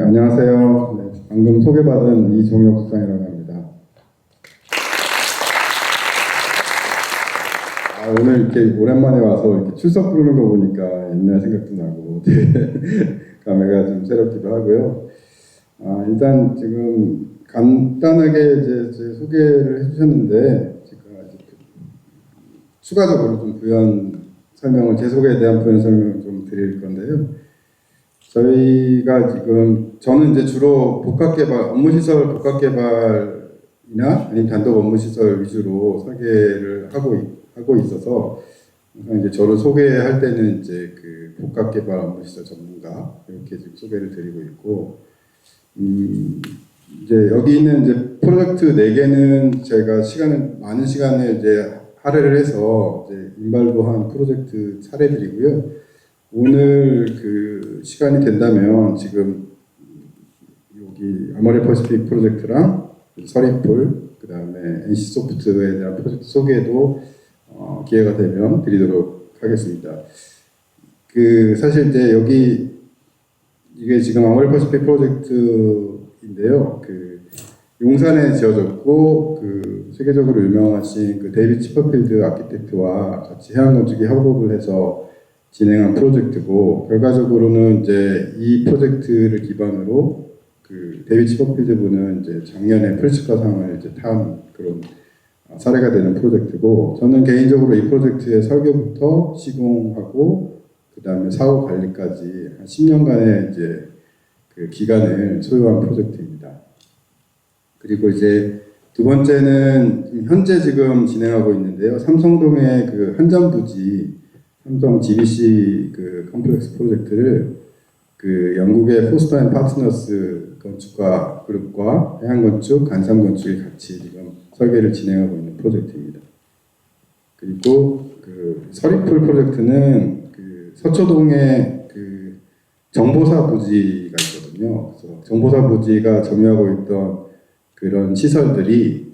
안녕하세요. 네, 방금 소개받은 이종혁 수장이라고 합니다. 오늘 이렇게 오랜만에 와서 이렇게 출석 부르는 거 보니까 옛날 생각도 나고 감회가 좀 새롭기도 하고요. 일단 지금 간단하게 이제 제 소개를 해주셨는데 제가 이제 추가적으로 좀 부연 설명을, 제 소개에 대한 부연 설명을 좀 드릴 건데요. 저희가 지금, 저는 이제 주로 복합개발, 업무시설 복합개발이나 아니면 단독 업무시설 위주로 설계를 하고 있어서, 항상 이제 저를 소개할 때는 이제 그 복합개발 업무시설 전문가, 이렇게 지금 소개를 드리고 있고, 이제 여기 있는 이제 프로젝트 4개는 제가 많은 시간을 이제 할애를 해서 이제 인발도한 프로젝트 사례들이고요. 오늘 그 시간이 된다면 지금 여기 아머레 퍼시픽 프로젝트랑 서리풀, 그 다음에 NC소프트에 대한 프로젝트 소개도 기회가 되면 드리도록 하겠습니다. 사실 이제 이게 지금 아머레 퍼시픽 프로젝트인데요. 용산에 지어졌고 세계적으로 유명하신 데이비드 치퍼필드 아키텍트와 같이 해양건축이 협업을 해서 진행한 프로젝트고, 결과적으로는 이제 이 프로젝트를 기반으로 데이비드 치퍼필드 분은 이제 작년에 프리츠커상을 이제 탄 그런 사례가 되는 프로젝트고, 저는 개인적으로 이 프로젝트의 설계부터 시공하고 그 다음에 사후 관리까지 한 10년간의 이제 기간을 소요한 프로젝트입니다. 그리고 이제 두 번째는 현재 지금 진행하고 있는데요. 삼성동의 한전부지 삼성 GBC 컴플렉스 프로젝트를 영국의 포스터 앤 파트너스 건축가 그룹과 해양건축, 간삼건축이 같이 지금 설계를 진행하고 있는 프로젝트입니다. 그리고 서리풀 프로젝트는 서초동에 정보사 부지가 있거든요. 그래서 정보사 부지가 점유하고 있던 그런 시설들이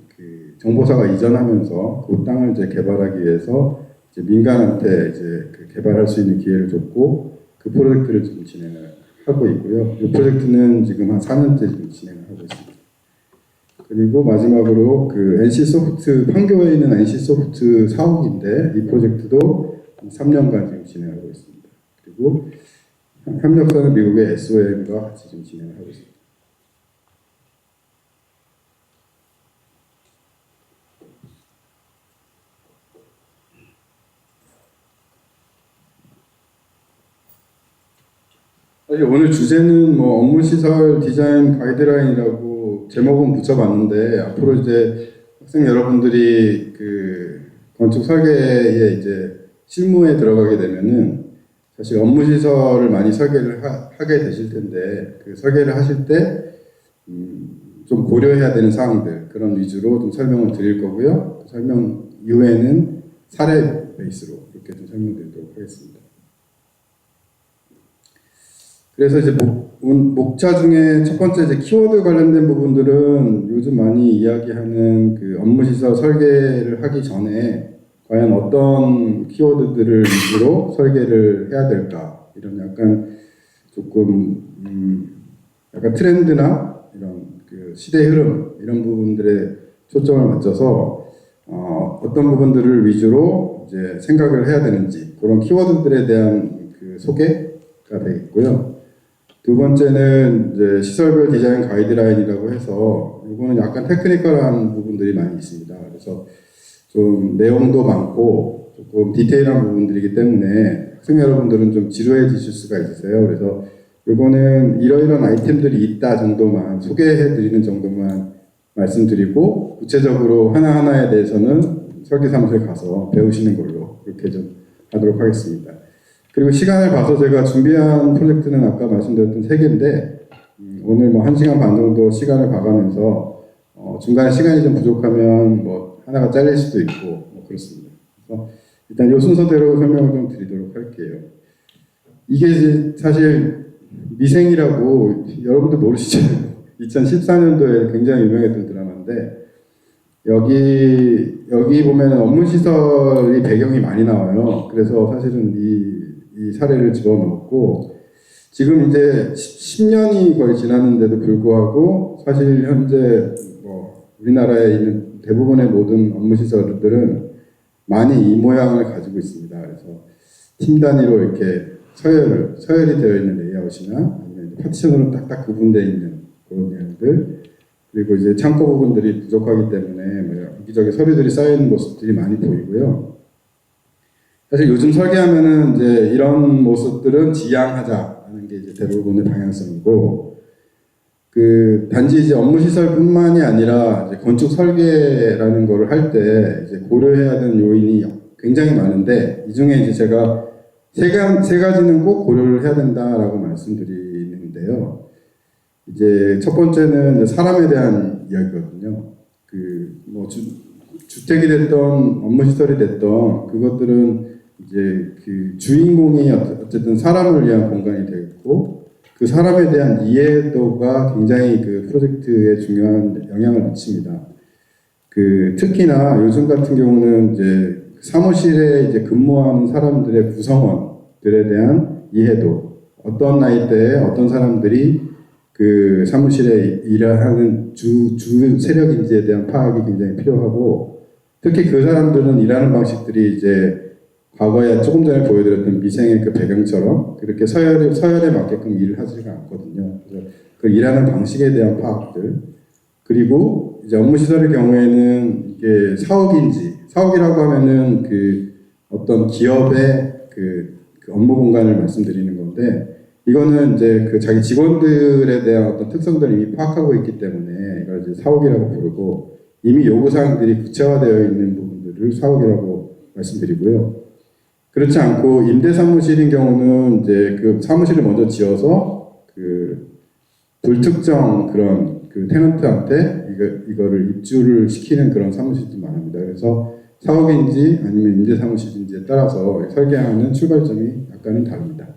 정보사가 이전하면서 그 땅을 이제 개발하기 위해서 이제 민간한테 이제 개발할 수 있는 기회를 줬고, 그 프로젝트를 지금 진행을 하고 있고요. 이 프로젝트는 지금 한 4년째 지금 진행을 하고 있습니다. 그리고 마지막으로 NC소프트, 판교에 있는 NC소프트 사옥인데, 이 프로젝트도 3년간 지금 진행하고 있습니다. 그리고 협력사는 미국의 SOM과 같이 지금 진행을 하고 있습니다. 사실 오늘 주제는 업무시설 디자인 가이드라인이라고 제목은 붙여봤는데, 앞으로 이제 학생 여러분들이 건축 설계에 이제 실무에 들어가게 되면은 사실 업무시설을 많이 설계를 하게 되실 텐데, 설계를 하실 때 좀 고려해야 되는 사항들, 그런 위주로 좀 설명을 드릴 거고요. 설명 이후에는 사례 베이스로 이렇게 좀 설명드리도록 하겠습니다. 그래서 이제 목차 중에 첫 번째 이제 키워드 관련된 부분들은 요즘 많이 이야기하는 업무시설 설계를 하기 전에 과연 어떤 키워드들을 위주로 설계를 해야 될까, 이런 약간 조금 약간 트렌드나 이런 시대 흐름, 이런 부분들에 초점을 맞춰서 어떤 부분들을 위주로 이제 생각을 해야 되는지, 그런 키워드들에 대한 소개가 되겠고요. 두 번째는 이제 시설별 디자인 가이드라인이라고 해서, 이거는 약간 테크니컬한 부분들이 많이 있습니다. 그래서 좀 내용도 많고 조금 디테일한 부분들이기 때문에 학생 여러분들은 좀 지루해지실 수가 있으세요. 그래서 이거는 이러이러한 아이템들이 있다 정도만 소개해드리는 정도만 말씀드리고, 구체적으로 하나하나에 대해서는 설계사무소에 가서 배우시는 걸로 그렇게 좀 하도록 하겠습니다. 그리고 시간을 봐서 제가 준비한 프로젝트는 아까 말씀드렸던 3개인데, 오늘 1시간 반 정도 시간을 봐가면서 중간에 시간이 좀 부족하면 하나가 잘릴 수도 있고 그렇습니다. 그래서 일단 이 순서대로 설명을 좀 드리도록 할게요. 이게 사실 미생이라고 여러분들 모르시죠? 2014년도에 굉장히 유명했던 드라마인데, 여기 보면 업무시설이 배경이 많이 나와요. 그래서 사실은 이 사례를 집어넣었고, 지금 이제 10년이 거의 지났는데도 불구하고 사실 현재 뭐 우리나라에 있는 대부분의 모든 업무 시설들은 많이 이 모양을 가지고 있습니다. 그래서 팀 단위로 이렇게 서열이 되어 있는 레이아웃이나 아니면 파티션으로 딱딱 구분되어 있는 그런 모양들, 그리고 이제 창고 부분들이 부족하기 때문에 뭐 여기저기 서류들이 쌓여 있는 모습들이 많이 보이고요. 사실 요즘 설계하면은 이제 이런 모습들은 지양하자는 게 이제 대부분의 방향성이고, 그 단지 이제 업무 시설뿐만이 아니라 이제 건축 설계라는 거를 할 때 이제 고려해야 되는 요인이 굉장히 많은데, 이 중에 이제 제가 세 가지는 꼭 고려를 해야 된다라고 말씀드리는데요. 이제 첫 번째는 이제 사람에 대한 이야기거든요. 그 뭐 주택이 됐던 업무 시설이 됐던 그것들은 이제 그 주인공이 어쨌든 사람을 위한 공간이 되겠고, 그 사람에 대한 이해도가 굉장히 그 프로젝트에 중요한 영향을 미칩니다. 그 특히나 요즘 같은 경우는 이제 사무실에 이제 근무하는 사람들의 구성원들에 대한 이해도, 어떤 나이대에 어떤 사람들이 그 사무실에 일하는 주 세력인지에 대한 파악이 굉장히 필요하고, 특히 그 사람들은 일하는 방식들이 이제 과거에 조금 전에 보여드렸던 미생의 그 배경처럼 그렇게 서열에 맞게끔 일을 하지가 않거든요. 그래서 그 일하는 방식에 대한 파악들, 그리고 이제 업무 시설의 경우에는 이게 사옥이라고 하면은 그 어떤 기업의 그 업무 공간을 말씀드리는 건데, 이거는 이제 그 자기 직원들에 대한 어떤 특성들을 이미 파악하고 있기 때문에 이걸 이제 사옥이라고 부르고, 이미 요구사항들이 구체화되어 있는 부분들을 사옥이라고 말씀드리고요. 그렇지 않고 임대사무실인 경우는 이제 그 사무실을 먼저 지어서 그 불특정 그런 그 테넌트한테 이거를 입주를 시키는 그런 사무실도 많습니다. 그래서 사옥인지 아니면 임대사무실인지에 따라서 설계하는 출발점이 약간은 다릅니다.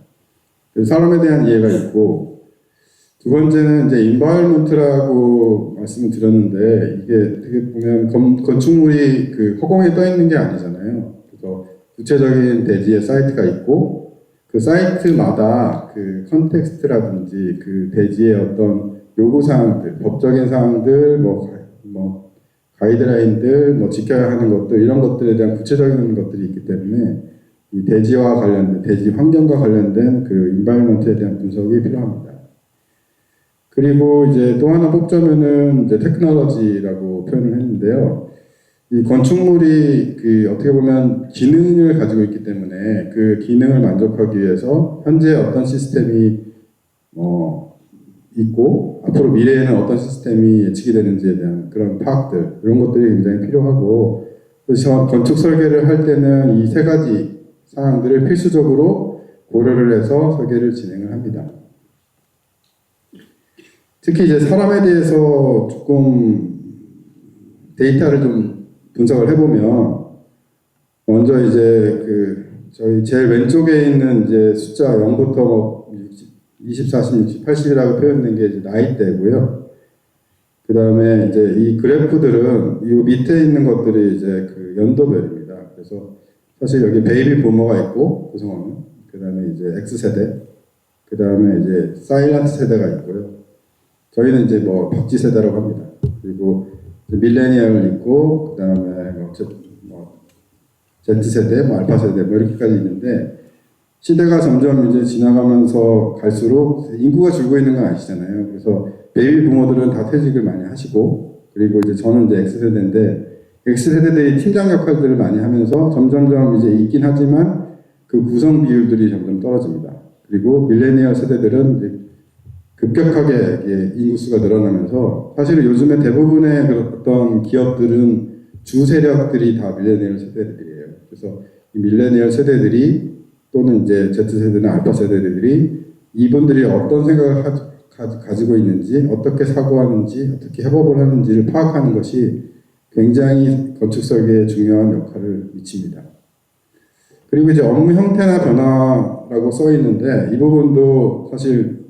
그래서 사람에 대한 이해가 있고, 두 번째는 이제 인바이런먼트라고 말씀을 드렸는데, 이게 어떻게 보면 건축물이 그 허공에 떠 있는 게 아니잖아요. 그래서 구체적인 대지의 사이트가 있고, 그 사이트마다 그 컨텍스트라든지 그 대지의 어떤 요구사항들, 법적인 사항들, 뭐 가이드라인들, 뭐 지켜야 하는 것들, 이런 것들에 대한 구체적인 것들이 있기 때문에 이 대지와 관련된, 대지 환경과 관련된 그 인바이런먼트에 대한 분석이 필요합니다. 그리고 이제 또 하나 뽑자면은 이제 테크놀로지라고 표현을 했는데요. 이 건축물이 그 어떻게 보면 기능을 가지고 있기 때문에 그 기능을 만족하기 위해서 현재 어떤 시스템이 있고 앞으로 미래에는 어떤 시스템이 예측이 되는지에 대한 그런 파악들, 이런 것들이 굉장히 필요하고, 그래서 건축 설계를 할 때는 이 세 가지 사항들을 필수적으로 고려를 해서 설계를 진행을 합니다. 특히 이제 사람에 대해서 조금 데이터를 좀 분석을 해보면, 먼저 이제 그 저희 제일 왼쪽에 있는 이제 숫자 0부터 뭐 20, 40, 60, 80이라고 표현된 게 이제 나이대고요. 그 다음에 이제 이 그래프들은 이 밑에 있는 것들이 이제 그 연도별입니다. 그래서 사실 여기 베이비 부머가 있고 구성원은, 그 다음에 이제 X세대, 그 다음에 이제 사일런트 세대가 있고요. 저희는 이제 뭐 박쥐 세대라고 합니다. 그리고 밀레니얼 있고, 그 다음에 뭐 Z세대, 뭐 알파 세대, 뭐 이렇게까지 있는데, 시대가 점점 이제 지나가면서 갈수록 인구가 줄고 있는 건 아시잖아요. 그래서 베이비 부모들은 다 퇴직을 많이 하시고, 그리고 이제 저는 이제 X세대인데, X세대들이 팀장 역할들을 많이 하면서 점점점 이제 있긴 하지만 그 구성 비율들이 점점 떨어집니다. 그리고 밀레니얼 세대들은 이제 급격하게 인구수가 늘어나면서, 사실은 요즘에 대부분의 어떤 기업들은 주 세력들이 다 밀레니얼 세대들이에요. 그래서 이 밀레니얼 세대들이 또는 이제 Z세대나 알파 세대들이 이분들이 어떤 생각을 가지고 있는지, 어떻게 사고하는지, 어떻게 협업을 하는지를 파악하는 것이 굉장히 건축 설계에 중요한 역할을 미칩니다. 그리고 이제 업무 형태나 변화라고 써 있는데, 이 부분도 사실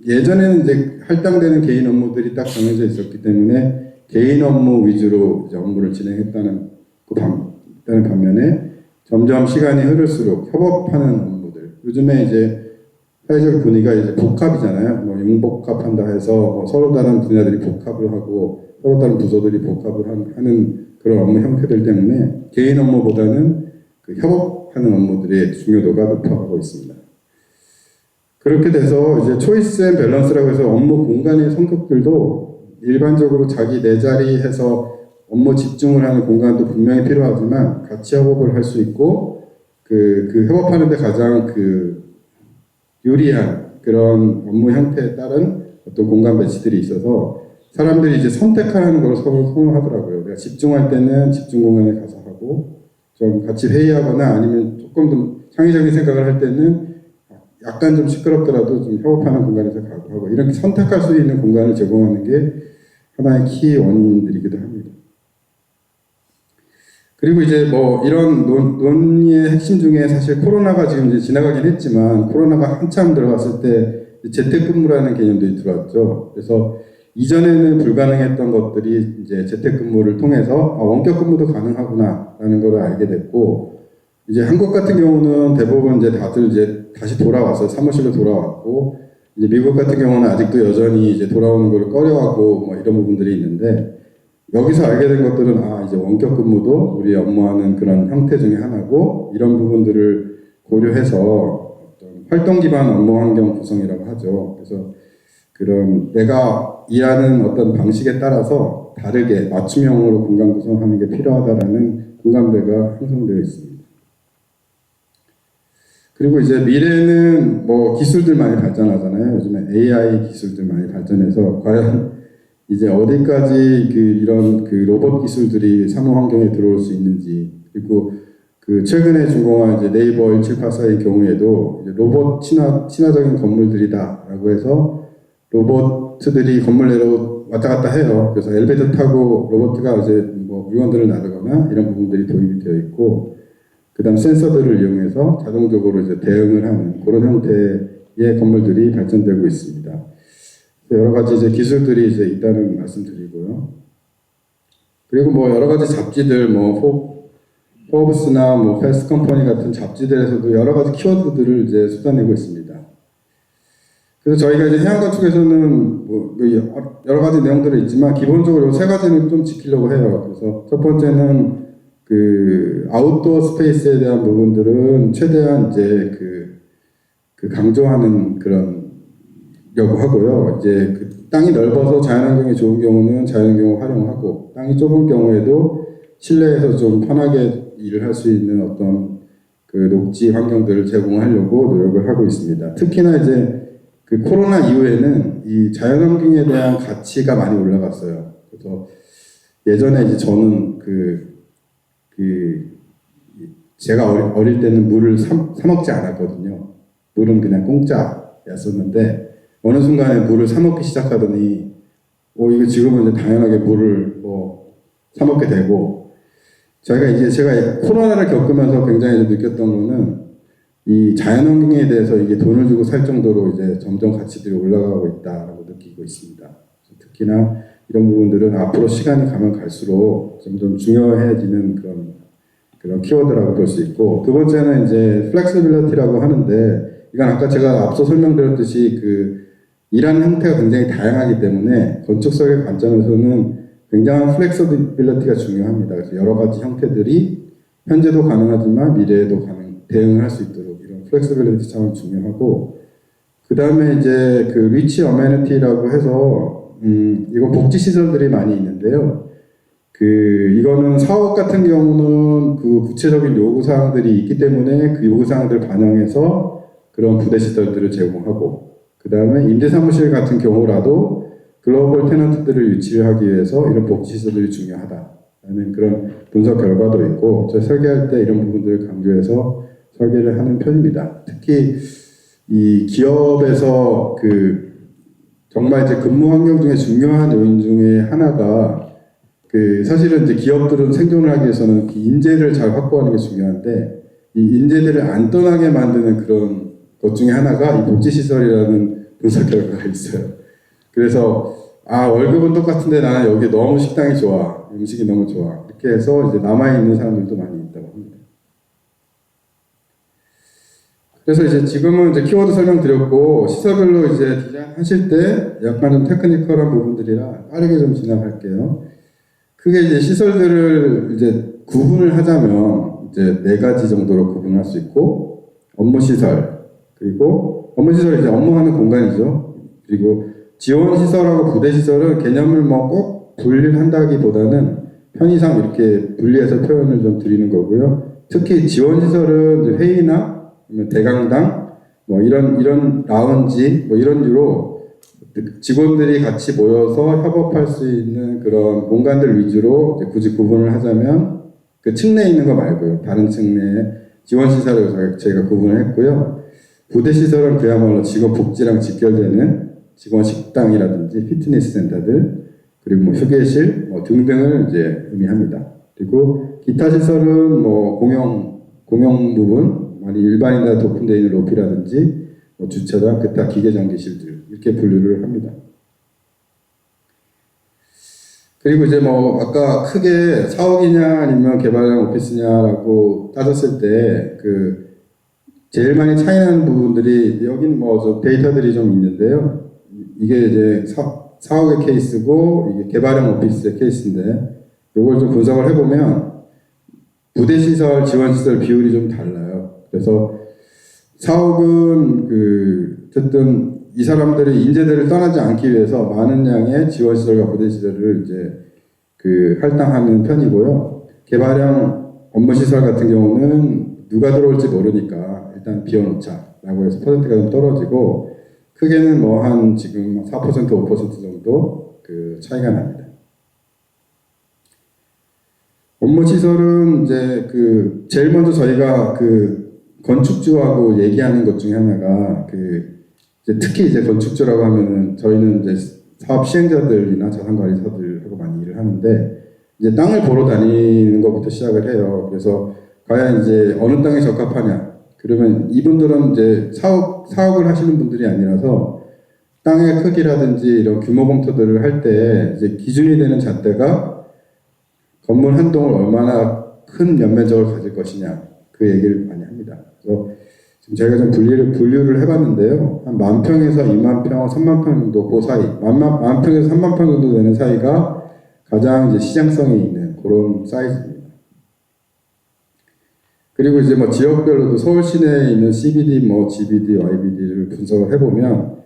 예전에는 이제 할당되는 개인 업무들이 딱 정해져 있었기 때문에 개인 업무 위주로 이제 업무를 진행했다는 반면에 점점 시간이 흐를수록 협업하는 업무들, 요즘에 이제 사회적 분위기가 이제 복합이잖아요. 뭐 융복합한다 해서 뭐 서로 다른 분야들이 복합을 하고 서로 다른 부서들이 복합을 하는 그런 업무 형태들 때문에 개인 업무보다는 그 협업하는 업무들의 중요도가 높아가고 있습니다. 그렇게 돼서 이제 초이스 앤 밸런스라고 해서 업무 공간의 성격들도 일반적으로 자기 내 자리에서 업무 집중을 하는 공간도 분명히 필요하지만 같이 협업을 할 수 있고 그 협업하는 데 가장 그 유리한 그런 업무 형태에 따른 어떤 공간 배치들이 있어서 사람들이 이제 선택하는 걸 서로 선호하더라고요. 내가 집중할 때는 집중 공간에 가서 하고 좀 같이 회의하거나 아니면 조금 더 창의적인 생각을 할 때는 약간 좀 시끄럽더라도 좀 협업하는 공간에서 가고 하고 이렇게 선택할 수 있는 공간을 제공하는 게 하나의 키 원인들이기도 합니다. 그리고 이제 뭐 이런 논의의 핵심 중에 사실 코로나가 지금 이제 지나가긴 했지만 코로나가 한참 들어갔을 때 재택근무라는 개념들이 들어왔죠. 그래서 이전에는 불가능했던 것들이 이제 재택근무를 통해서 원격 근무도 가능하구나라는 걸 알게 됐고 이제 한국 같은 경우는 대부분 이제 다들 이제 다시 돌아와서 사무실로 돌아왔고 이제 미국 같은 경우는 아직도 여전히 이제 돌아오는 걸 꺼려하고 뭐 이런 부분들이 있는데 여기서 알게 된 것들은 이제 원격 근무도 우리 업무하는 그런 형태 중에 하나고 이런 부분들을 고려해서 어떤 활동 기반 업무 환경 구성이라고 하죠. 그래서 그런 내가 일하는 어떤 방식에 따라서 다르게 맞춤형으로 공간 구성하는 게 필요하다라는 공감대가 형성되어 있습니다. 그리고 이제 미래는 뭐 기술들 많이 발전하잖아요. 요즘에 AI 기술들 많이 발전해서 과연 이제 어디까지 이런 로봇 기술들이 사무 환경에 들어올 수 있는지 그리고 최근에 준공한 이제 네이버 1784의 경우에도 이제 로봇 친화적인 건물들이다라고 해서 로봇들이 건물 내로 왔다 갔다 해요. 그래서 엘리베이터 타고 로봇가 이제 뭐 물건들을 나르거나 이런 부분들이 도입이 되어 있고 그다음 센서들을 이용해서 자동적으로 이제 대응을 하는 그런 형태의 건물들이 발전되고 있습니다. 여러 가지 이제 기술들이 이제 있다는 말씀드리고요. 그리고 뭐 여러 가지 잡지들, 뭐 포브스나 뭐 패스트 컴퍼니 같은 잡지들에서도 여러 가지 키워드들을 이제 쏟아내고 있습니다. 그래서 저희가 이제 해양 건축에서는 뭐 여러 가지 내용들이 있지만 기본적으로 세 가지는 좀 지키려고 해요. 그래서 첫 번째는 아웃도어 스페이스에 대한 부분들은 최대한 이제 강조하는 그런 려고 하고요. 이제 땅이 넓어서 자연환경이 좋은 경우는 자연환경을 활용하고 땅이 좁은 경우에도 실내에서 좀 편하게 일을 할 수 있는 어떤 녹지 환경들을 제공하려고 노력을 하고 있습니다. 특히나 이제 코로나 이후에는 이 자연환경에 대한 가치가 많이 올라갔어요. 그래서 예전에 이제 저는 제가 어릴 때는 물을 사 먹지 않았거든요. 물은 그냥 공짜였었는데 어느 순간에 물을 사 먹기 시작하더니 이거 지금은 이제 당연하게 물을 뭐 사 먹게 되고 제가 코로나를 겪으면서 굉장히 느꼈던 거는 이 자연환경에 대해서 이게 돈을 주고 살 정도로 이제 점점 가치들이 올라가고 있다라고 느끼고 있습니다. 특히나 이런 부분들은 앞으로 시간이 가면 갈수록 점점 중요해지는 그런 키워드라고 볼 수 있고 두 번째는 이제 플렉시빌리티라고 하는데 이건 아까 제가 앞서 설명드렸듯이 일하는 형태가 굉장히 다양하기 때문에 건축설계 관점에서는 굉장한 플렉시빌리티가 중요합니다. 그래서 여러 가지 형태들이 현재도 가능하지만 미래에도 대응을 할 수 있도록 이런 플렉시빌리티 참 중요하고 그 다음에 이제 리치 어메니티라고 해서 이건 복지 시설들이 많이 있는데요. 이거는 사업 같은 경우는 구체적인 요구사항들이 있기 때문에 그 요구사항들을 반영해서 그런 부대시설들을 제공하고 그 다음에 임대사무실 같은 경우라도 글로벌 테넌트들을 유치를 하기 위해서 이런 복지시설들이 중요하다라는 그런 분석 결과도 있고 저희 설계할 때 이런 부분들을 강조해서 설계를 하는 편입니다. 특히 이 기업에서 정말 이제 근무 환경 중에 중요한 요인 중에 하나가 사실은 이제 기업들은 생존을 하기 위해서는 인재를 잘 확보하는 게 중요한데 이 인재들을 안 떠나게 만드는 그런 것 중에 하나가 이 복지시설이라는 분석 결과가 있어요. 그래서 월급은 똑같은데 나는 여기 너무 식당이 좋아, 음식이 너무 좋아 이렇게 해서 이제 남아있는 사람들도 많이 있다고 합니다. 그래서 이제 지금은 이제 키워드 설명드렸고, 시설별로 이제 디자인 하실 때 약간 좀 테크니컬한 부분들이라 빠르게 좀 진행할게요. 크게 이제 시설들을 이제 구분을 하자면 이제 네 가지 정도로 구분할 수 있고, 업무 시설, 그리고 업무 시설이 이제 업무하는 공간이죠. 그리고 지원 시설하고 부대 시설은 개념을 뭐 꼭 분리를 한다기보다는 편의상 이렇게 분리해서 표현을 좀 드리는 거고요. 특히 지원 시설은 회의나 대강당, 뭐 이런 라운지, 뭐 이런 류로 직원들이 같이 모여서 협업할 수 있는 그런 공간들 위주로 이제 굳이 구분을 하자면 그 층내에 있는 거 말고요. 다른 층내에 지원 시설을 저희가 구분을 했고요. 부대 시설은 그야말로 직원 복지랑 직결되는 직원 식당이라든지 피트니스 센터들, 그리고 뭐 휴게실 뭐 등등을 이제 의미합니다. 그리고 기타 시설은 뭐 공용 부분, 일반인들한테 오픈되어 있는 로비라든지 뭐 주차장, 기타 기계 전기실들 이렇게 분류를 합니다. 그리고 이제 뭐 아까 크게 사옥이냐 아니면 개발형 오피스냐라고 따졌을 때 그 제일 많이 차이나는 부분들이 여기는 뭐 데이터들이 좀 있는데요. 이게 이제 사옥의 케이스고 이게 개발형 오피스의 케이스인데 이걸 좀 분석을 해보면 부대시설, 지원시설 비율이 좀 달라요. 그래서 사옥은 어쨌든 이 사람들이 인재들을 떠나지 않기 위해서 많은 양의 지원시설과 부대시설을 이제 할당하는 편이고요. 개발형 업무시설 같은 경우는 누가 들어올지 모르니까 일단 비워놓자라고 해서 퍼센트가 좀 떨어지고 크게는 뭐 한 지금 4% 5% 정도 그 차이가 납니다. 업무시설은 이제 제일 먼저 저희가 건축주하고 얘기하는 것 중에 하나가 이제 특히 이제 건축주라고 하면은 저희는 이제 사업 시행자들이나 자산관리사들하고 많이 일을 하는데 이제 땅을 보러 다니는 것부터 시작을 해요. 그래서 과연 이제 어느 땅에 적합하냐? 그러면 이분들은 이제 사업을 하시는 분들이 아니라서 땅의 크기라든지 이런 규모 검토들을 할 때 이제 기준이 되는 잣대가 건물 한 동을 얼마나 큰 연면적을 가질 것이냐 그 얘기를 많이 합니다. 그래서 지금 저희가 좀 분류를 해봤는데요. 한 10,000평에서 20,000평, 30,000평 정도 그 사이, 10,000평에서 30,000평 정도 되는 사이가 가장 이제 시장성이 있는 그런 사이즈입니다. 그리고 이제 뭐 지역별로도 서울 시내에 있는 CBD, 뭐 GBD, YBD를 분석을 해보면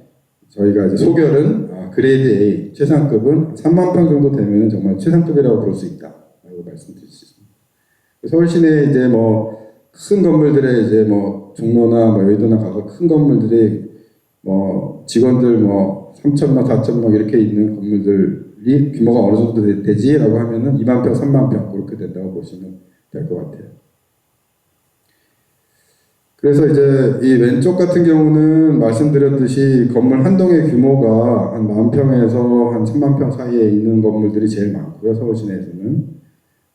저희가 이제 소결은 그레이드 A 최상급은 3만 평 정도 되면 정말 최상급이라고 볼 수 있다라고 말씀드릴 수 있습니다. 서울 시내에 이제 뭐 큰 건물들에 이제 뭐 종로나 뭐 여의도나 가서 큰 건물들이 뭐 직원들 뭐 3,000명, 4,000명 이렇게 있는 건물들이 규모가 어느 정도 되지라고 하면은 2만 평, 3만 평 그렇게 된다고 보시면 될 것 같아요. 그래서 이제 이 왼쪽 같은 경우는 말씀드렸듯이 건물 한 동의 규모가 한 10,000평에서 한 30,000평 사이에 있는 건물들이 제일 많고요, 서울 시내에서는.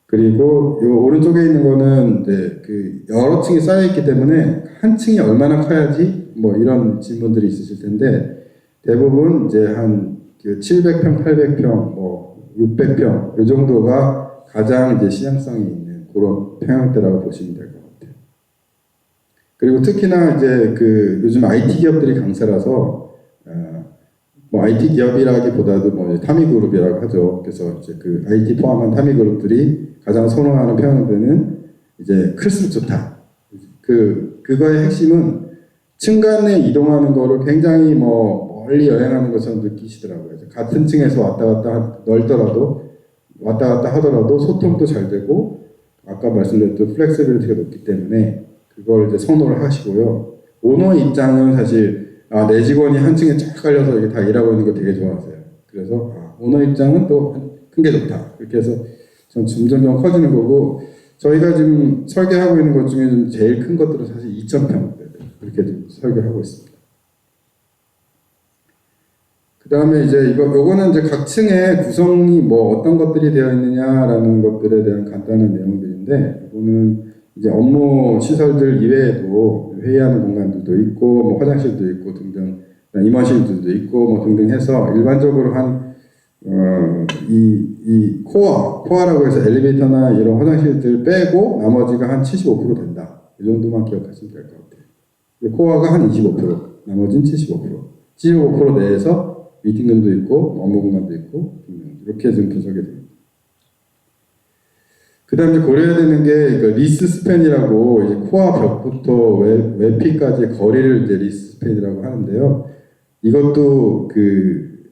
그리고 이 오른쪽에 있는 거는 이제 여러 층이 쌓여 있기 때문에 한 층이 얼마나 커야지 뭐 이런 질문들이 있으실 텐데 대부분 이제 한 700평, 800평, 뭐 600평 이 정도가 가장 이제 시장성이 있는 그런 평형대라고 보시면 될 것 같아요. 그리고 특히나 이제 요즘 IT 기업들이 강세라서 뭐 IT 기업이라기보다도 뭐 타미 그룹이라고 하죠. 그래서 이제 IT 포함한 타미 그룹들이 가장 선호하는 평형대는 이제 클수록 좋다. 그거의 핵심은 층간에 이동하는 거를 굉장히 뭐 멀리 여행하는 것처럼 느끼시더라고요. 같은 층에서 왔다 갔다 넓더라도 왔다 갔다 하더라도 소통도 잘 되고 아까 말씀드렸던 플렉시빌리티가 높기 때문에 그걸 이제 선호를 하시고요. 오너 입장은 사실 내 직원이 한 층에 쫙 깔려서 이렇게 다 일하고 있는 거 되게 좋아하세요. 그래서 오너 입장은 또 큰 게 좋다. 그렇게 해서 좀 점점 커지는 거고 저희가 지금 설계하고 있는 것 중에 좀 제일 큰 것들은 사실 2,000평 그렇게 좀 설계하고 있습니다. 그 다음에 이제 요거는 이제 각 층의 구성이 뭐 어떤 것들이 되어 있느냐라는 것들에 대한 간단한 내용들인데 이거는 이제 업무 시설들 이외에도 회의하는 공간들도 있고 뭐 화장실도 있고 등등 임원실들도 있고 뭐 등등 해서 일반적으로 이 코어라고 해서 엘리베이터나 이런 화장실들 빼고 나머지가 한 75% 된다. 이 정도만 기억하시면 될 것 같아요. 코어가 한 25%, 나머지는 75%. 75% 내에서 미팅룸도 있고 업무 공간도 있고 이렇게 좀 분석이 됩니다. 그 다음에 고려해야 되는 게 리스 스팬이라고 이제 코어 벽부터 외피까지 거리를 이제 리스 스팬이라고 하는데요. 이것도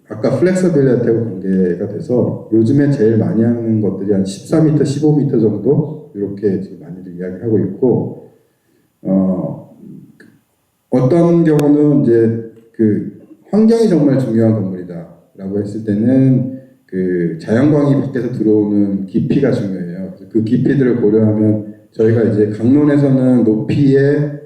아까 플렉서빌리티하고 관계가 돼서 요즘에 제일 많이 하는 것들이 한 14m, 15m 정도 이렇게 지금 많이들 이야기하고 있고 어떤 경우는 이제 환경이 정말 중요한 건물이다라고 했을 때는 자연광이 밖에서 들어오는 깊이가 중요해요. 그 깊이들을 고려하면 저희가 이제 강론에서는 높이의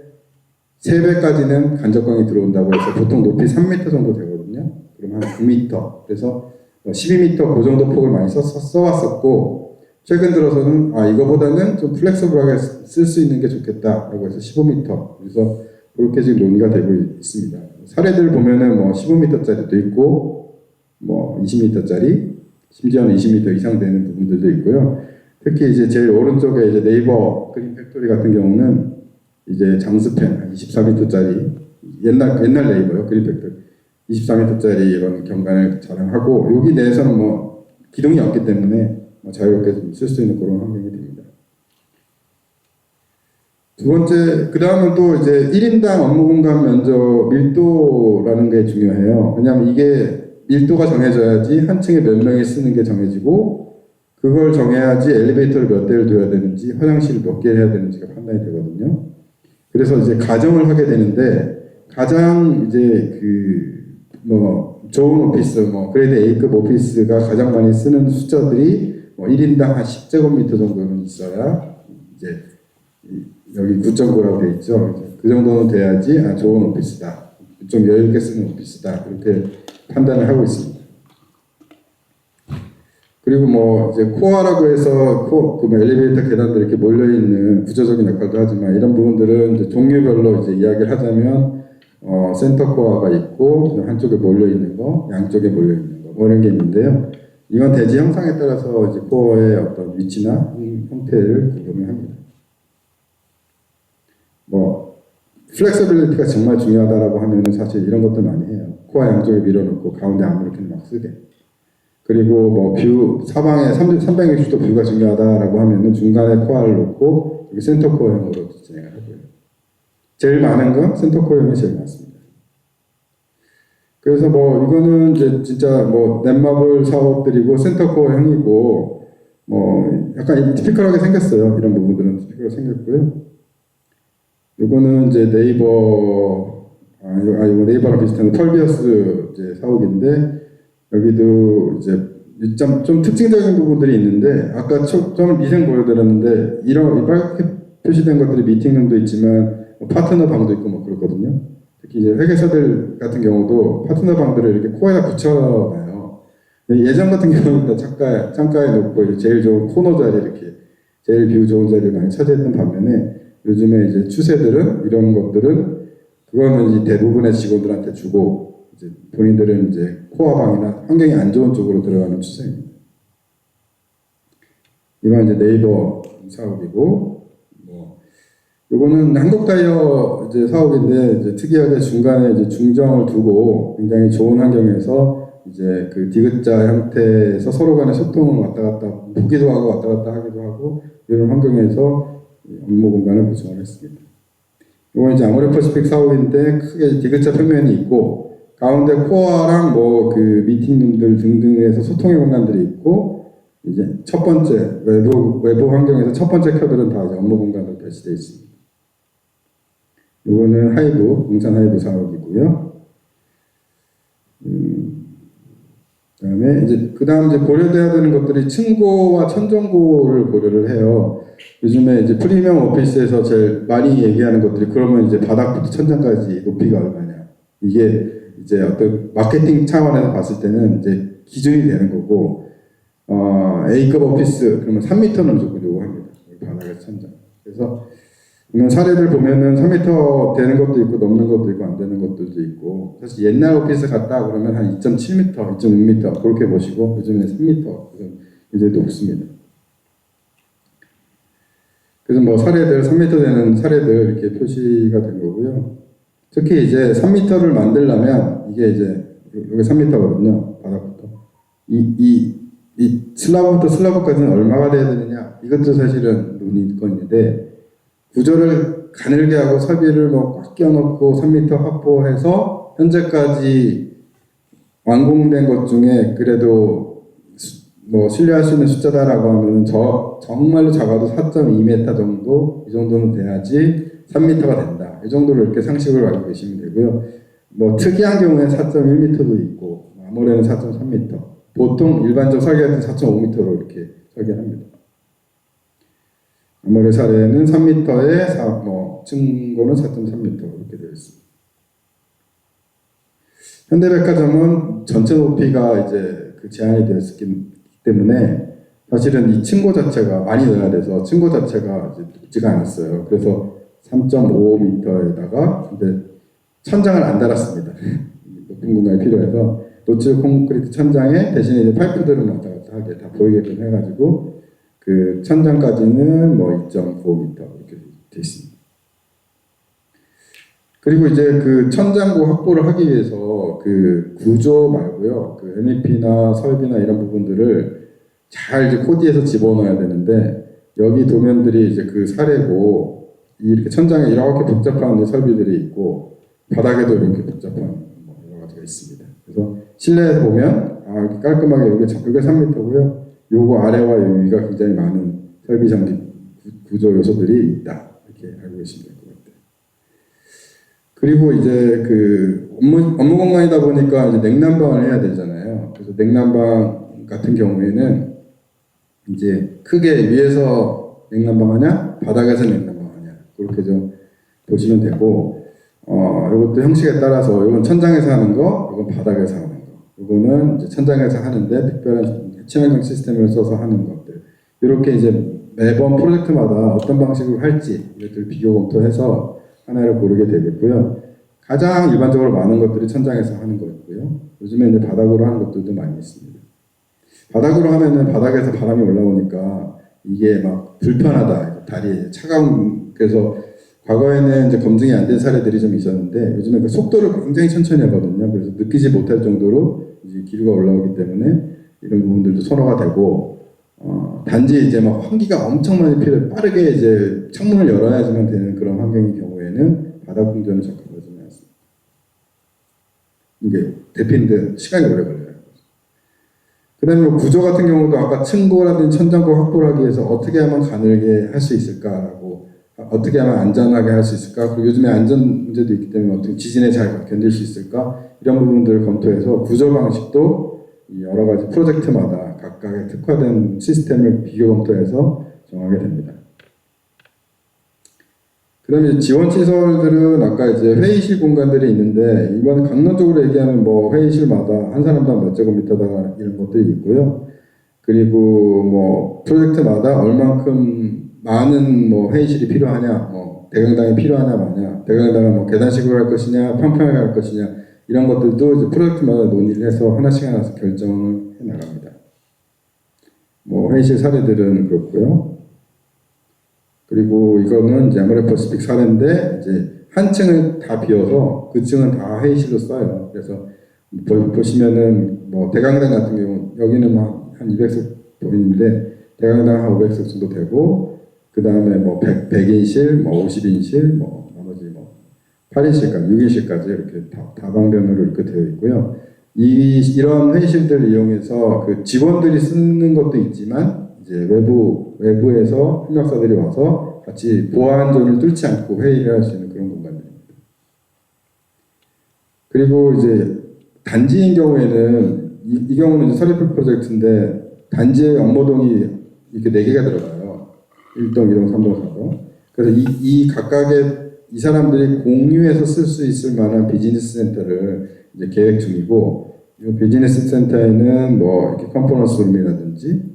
3배까지는 간접광이 들어온다고 해서 보통 높이 3m 정도 되거든요. 그럼 한 9m. 그래서 12m 그 정도 폭을 많이 써왔었고, 최근 들어서는 이거보다는 좀 플렉서블하게 쓸 수 있는 게 좋겠다라고 해서 15m. 그래서 그렇게 지금 논의가 되고 있습니다. 사례들 보면은 뭐 15m짜리도 있고, 뭐 20m짜리, 심지어는 20m 이상 되는 부분들도 있고요. 특히 이제 제일 오른쪽에 이제 네이버 그린 팩토리 같은 경우는 이제 장스팬 24m짜리 옛날 네이버요 그린 팩토리 24m짜리 이런 경관을 자랑하고 여기 내에서는 뭐 기둥이 없기 때문에 자유롭게 쓸 수 있는 그런 환경이 됩니다. 두 번째, 그 다음은 또 이제 1인당 업무 공간 면적 밀도라는 게 중요해요. 왜냐하면 이게 밀도가 정해져야지 한 층에 몇 명이 쓰는 게 정해지고 그걸 정해야지 엘리베이터를 몇 대를 둬야 되는지 화장실을 몇 개를 해야 되는지가 판단이 되거든요. 그래서 이제 가정을 하게 되는데 가장 이제 좋은 오피스, 그레이드 A급 오피스가 가장 많이 쓰는 숫자들이 1인당 한 10제곱미터 정도는 있어야 이제 여기 9.9라고 돼 있죠. 그 정도는 돼야지 좋은 오피스다. 좀 여유 있게 쓰는 오피스다. 이렇게 판단을 하고 있습니다. 그리고 이제 코어라고 해서 엘리베이터 계단들 이렇게 몰려있는 구조적인 역할도 하지만 이런 부분들은 이제 종류별로 이제 이야기를 하자면 센터 코어가 있고 한쪽에 몰려있는 거, 양쪽에 몰려있는 거 이런 게 있는데요. 이건 대지 형상에 따라서 이제 코어의 어떤 위치나 형태를 구분을 합니다. 플렉서빌리티가 정말 중요하다라고 하면은 사실 이런 것들 많이 해요. 코어 양쪽에 밀어놓고 가운데 아무렇게나 막 쓰게. 그리고 뷰 사방에 360도 뷰가 중요하다라고 하면은 중간에 코어를 놓고 여기 센터 코어형으로 진행을 하고요. 제일 많은 건 센터 코어형이 제일 많습니다. 그래서 이거는 이제 진짜 넷마블 사업들이고 센터 코어형이고 약간 티피컬하게 생겼어요. 이런 부분들은 티피컬하게 생겼고요. 이거는 이제 네이버 이거 네이버랑 비슷한 털비어스 이제 사옥인데. 여기도 이제 좀 특징적인 부분들이 있는데 아까 처음 미생 보여드렸는데 이런 빨갛게 표시된 것들이 미팅룸도 있지만 파트너 방도 있고 그렇거든요. 특히 이제 회계사들 같은 경우도 파트너 방들을 이렇게 코에다 붙여놔요. 예전 같은 경우는 창가에 놓고 제일 좋은 코너 자리 이렇게 제일 뷰 좋은 자리를 많이 차지했던 반면에 요즘에 이제 추세들은 이런 것들은 그거는 이제 대부분의 직원들한테 주고 이제 본인들은 이제 코어 방이나 환경이 안 좋은 쪽으로 들어가는 추세입니다. 이건 이제 네이버 사업이고, 요거는 한국타이어 이제 사업인데 이제 특이하게 중간에 이제 중정을 두고 굉장히 좋은 환경에서 이제 디귿자 형태에서 서로 간의 소통을 왔다 갔다 보기도 하고 왔다 갔다 하기도 하고 이런 환경에서 업무 공간을 구성을 했습니다. 이건 이제 아모레퍼시픽 사업인데 크게 디귿자 평면이 있고. 가운데 코어랑 미팅룸들 등등에서 소통의 공간들이 있고 이제 첫 번째 외부 환경에서 첫 번째 켜들은 다 이제 업무 공간으로 배치되어 있습니다. 이거는 하이브 공산 하이브 사업이고요. 그다음에 이제 고려돼야 되는 것들이 층고와 천정고를 고려를 해요. 요즘에 이제 프리미엄 오피스에서 제일 많이 얘기하는 것들이 그러면 이제 바닥부터 천장까지 높이가 얼마냐 이게 이제 어떤 마케팅 차원에서 봤을 때는 이제 기준이 되는 거고, A급 오피스 그러면 3m는 무조건 요구합니다. 바닥에서 천장. 그래서 사례들 보면은 3m 되는 것도 있고 넘는 것도 있고 안 되는 것들도 있고 사실 옛날 오피스 갔다 그러면 한 2.7m, 2.6m 그렇게 보시고 요즘에 3m 이제 높습니다. 그래서 사례들 3m 되는 사례들 이렇게 표시가 된 거고요. 특히 이제 3m를 만들려면 이게 이제 이게 3m거든요. 바닥부터. 이 슬라브부터 슬라브까지는 얼마가 돼야 되느냐? 이것도 사실은 논의건인데 구조를 가늘게 하고 설비를 뭐 꽉 끼워넣고 3m 확보해서 현재까지 완공된 것 중에 그래도 뭐 신뢰할 수 있는 숫자다라고 하면 정말로 작아도 4.2m 정도 이 정도는 돼야지 3m가 된다. 이 정도로 이렇게 상식을 알고 계시면 되고요. 뭐 특이한 경우에 4.1m도 있고 아무래도 4.3m. 보통 일반적 설계할 때 4.5m로 이렇게 설계합니다. 아모레 사례는 3m에 층고는 4.3m 이렇게 되어 있습니다. 현대백화점은 전체 높이가 이제 그 제한이 되어 있기 때문에 사실은 이 층고 자체가 많이 넣어야 돼서 층고 자체가 이제 높지가 않았어요. 그래서 3.5m에다가 근데 천장을 안 달았습니다. 높은 공간이 필요해서 노출 콘크리트 천장에 대신에 이제 파이프들은 왔다 갔다 하게 다 보이게끔 해가지고 그 천장까지는 뭐 2.95m 이렇게 돼 있습니다. 그리고 이제 그 천장고 확보를 하기 위해서 그 구조 말고요, 그 MEP나 설비나 이런 부분들을 잘 이제 코디해서 집어넣어야 되는데 여기 도면들이 이제 그 사례고 이렇게 천장에 이렇게 복잡한 설비들이 있고 바닥에도 이렇게 복잡한 여러 가지가 있습니다. 그래서 실내에서 보면 이렇게 깔끔하게 여기 3m고요. 요거 아래와 요 위가 굉장히 많은 설비 장비 구조 요소들이 있다. 이렇게 알고 계시면 될 것 같아요. 그리고 이제 그 업무 공간이다 보니까 이제 냉난방을 해야 되잖아요. 그래서 냉난방 같은 경우에는 이제 크게 위에서 냉난방 하냐, 바닥에서 냉난방 하냐, 그렇게 좀 보시면 되고, 이것도 형식에 따라서 이건 천장에서 하는 거, 이건 바닥에서 하는 거, 이거는 이제 천장에서 하는데 특별한 친환경 시스템을 써서 하는 것들, 이렇게 이제 매번 프로젝트마다 어떤 방식으로 할지 이것들 비교 검토해서 하나를 고르게 되겠고요. 가장 일반적으로 많은 것들이 천장에서 하는 거고요. 요즘에 이제 바닥으로 하는 것들도 많이 있습니다. 바닥으로 하면은 바닥에서 바람이 올라오니까 이게 막 불편하다, 다리 차가운, 그래서 과거에는 이제 검증이 안 된 사례들이 좀 있었는데 요즘에 그 속도를 굉장히 천천히 하거든요. 그래서 느끼지 못할 정도로 이제 기류가 올라오기 때문에 이런 부분들도 선호가 되고, 단지 이제 막 환기가 엄청 많이 필요해 빠르게 이제 창문을 열어야지만 되는 그런 환경의 경우에는 바닥 공조는 적합하지 않습니다. 이게 대피인데 시간이 오래 걸려요. 그 다음에 구조 같은 경우도 아까 층고라든지 천장고 확보를 하기 위해서 어떻게 하면 가늘게 할 수 있을까라고, 어떻게 하면 안전하게 할 수 있을까, 그리고 요즘에 안전 문제도 있기 때문에 어떻게 지진에 잘 견딜 수 있을까, 이런 부분들을 검토해서 구조 방식도 여러 가지 프로젝트마다 각각의 특화된 시스템을 비교 검토해서 정하게 됩니다. 그 다음에 지원 시설들은 아까 이제 회의실 공간들이 있는데, 이번 강론적으로 얘기하면 뭐 회의실마다 한 사람당 몇 제곱미터다 이런 것들이 있고요. 그리고 뭐 프로젝트마다 얼만큼 많은 뭐 회의실이 필요하냐, 뭐 대강당이 필요하냐 마냐, 대강당은 뭐 계단식으로 할 것이냐, 평평하게 할 것이냐, 이런 것들도 이제 프로젝트마다 논의를 해서 하나씩 결정을 해 나갑니다. 뭐 회의실 사례들은 그렇고요. 그리고 이거는 이제 아모레퍼시픽 사례인데 이제 한 층을 다 비워서 그 층은 다 회의실로 써요. 그래서 보시면은 뭐 대강당 같은 경우 여기는 한 200석 보이는데 대강당 한 500석 정도 되고, 그 다음에 뭐 100인실, 뭐 50인실, 뭐 나머지 뭐 8인실까지, 6인실까지 이렇게 다방면으로 이렇게 되어 있고요. 이런 회의실들을 이용해서 그 직원들이 쓰는 것도 있지만 이제 외부에서 협력사들이 와서 같이 보안존을 뚫지 않고 회의를 할 수 있는 그런 공간들입니다. 그리고 이제 단지인 경우에는 이 경우는 이제 서리풀 프로젝트인데 단지의 업무동이 이렇게 4개가 들어가요. 1동, 2동, 3동, 4동. 그래서 이 각각의 이 사람들이 공유해서 쓸 수 있을 만한 비즈니스 센터를 이제 계획 중이고, 이 비즈니스 센터에는 뭐 이렇게 컨퍼런스 룸이라든지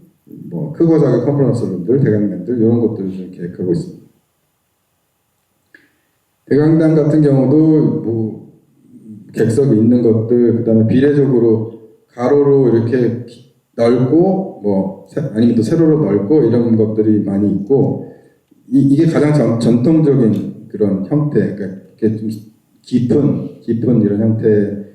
뭐 크고 작은 컨퍼런스 룸들, 대강당들 이런 것들을 좀 계획하고 있습니다. 대강당 같은 경우도 뭐 객석이 있는 것들, 그 다음에 비례적으로 가로로 이렇게 넓고 뭐 아니면 또 세로로 넓고 이런 것들이 많이 있고, 이게 가장 전통적인 그런 형태, 그러니까 이렇게 좀 깊은 이런 형태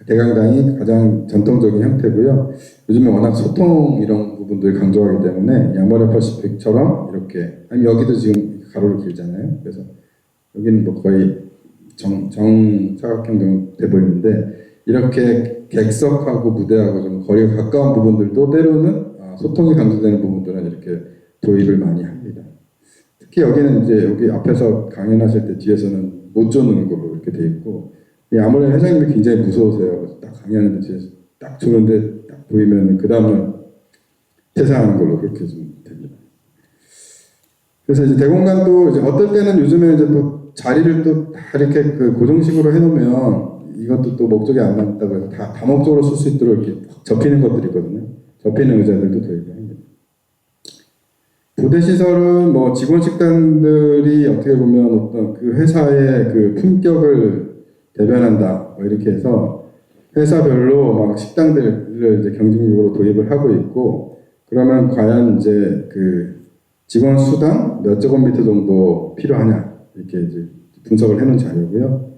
대강당이 가장 전통적인 형태고요. 요즘에 워낙 소통 이런 부분들 강조하기 때문에 야마르 퍼시픽처럼 이렇게 아니 여기도 지금 가로로 길잖아요. 그래서 여기는 뭐 거의 정사각형 돼 보이는데 이렇게 객석하고 무대하고 좀 거리가 가까운 부분들도 때로는 소통이 강조되는 부분들은 이렇게 도입을 많이 합니다. 특히 여기는 이제 여기 앞에서 강연하실 때 뒤에서는 못 조는 걸로 이렇게 돼 있고 아무래도 회장님이 굉장히 무서우세요. 그래서 딱 강연하는데 뒤에서 딱 조는데 딱 보이면 그 다음은 퇴사하는 걸로 그렇게 좀 됩니다. 그래서 이제 대공간도 이제 어떨 때는 요즘에 이제 또 자리를 또 다 이렇게 그 고정식으로 해놓으면 이것도 또 목적이 안 맞다고 해서 다 다목적으로 쓸 수 있도록 이렇게 접히는 것들이 있거든요. 접히는 의자들도 도입을 합니다. 부대 시설은 뭐 직원 식당들이 어떻게 보면 어떤 그 회사의 그 품격을 대변한다 뭐 이렇게 해서 회사별로 막 식당들을 이제 경쟁적으로 도입을 하고 있고 그러면 과연 이제 그 직원 수당 몇 제곱미터 정도 필요하냐 이렇게 이제 분석을 해놓은 자료고요.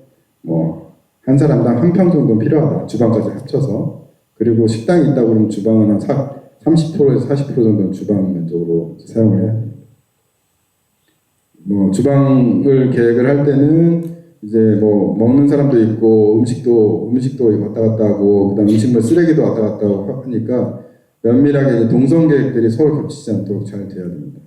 뭐 한 사람당 한 평 정도 필요하다 주방까지 합쳐서 그리고 식당이 있다고 그러면 주방은 한 30%에서 40% 정도는 주방 면적으로 사용을 해야 됩니다. 뭐 주방을 계획을 할 때는 이제 뭐 먹는 사람도 있고 음식도 왔다 갔다 하고 그다음 음식물 쓰레기도 왔다 갔다 하고 하니까 면밀하게 이제 동선 계획들이 서로 겹치지 않도록 잘 돼야 됩니다.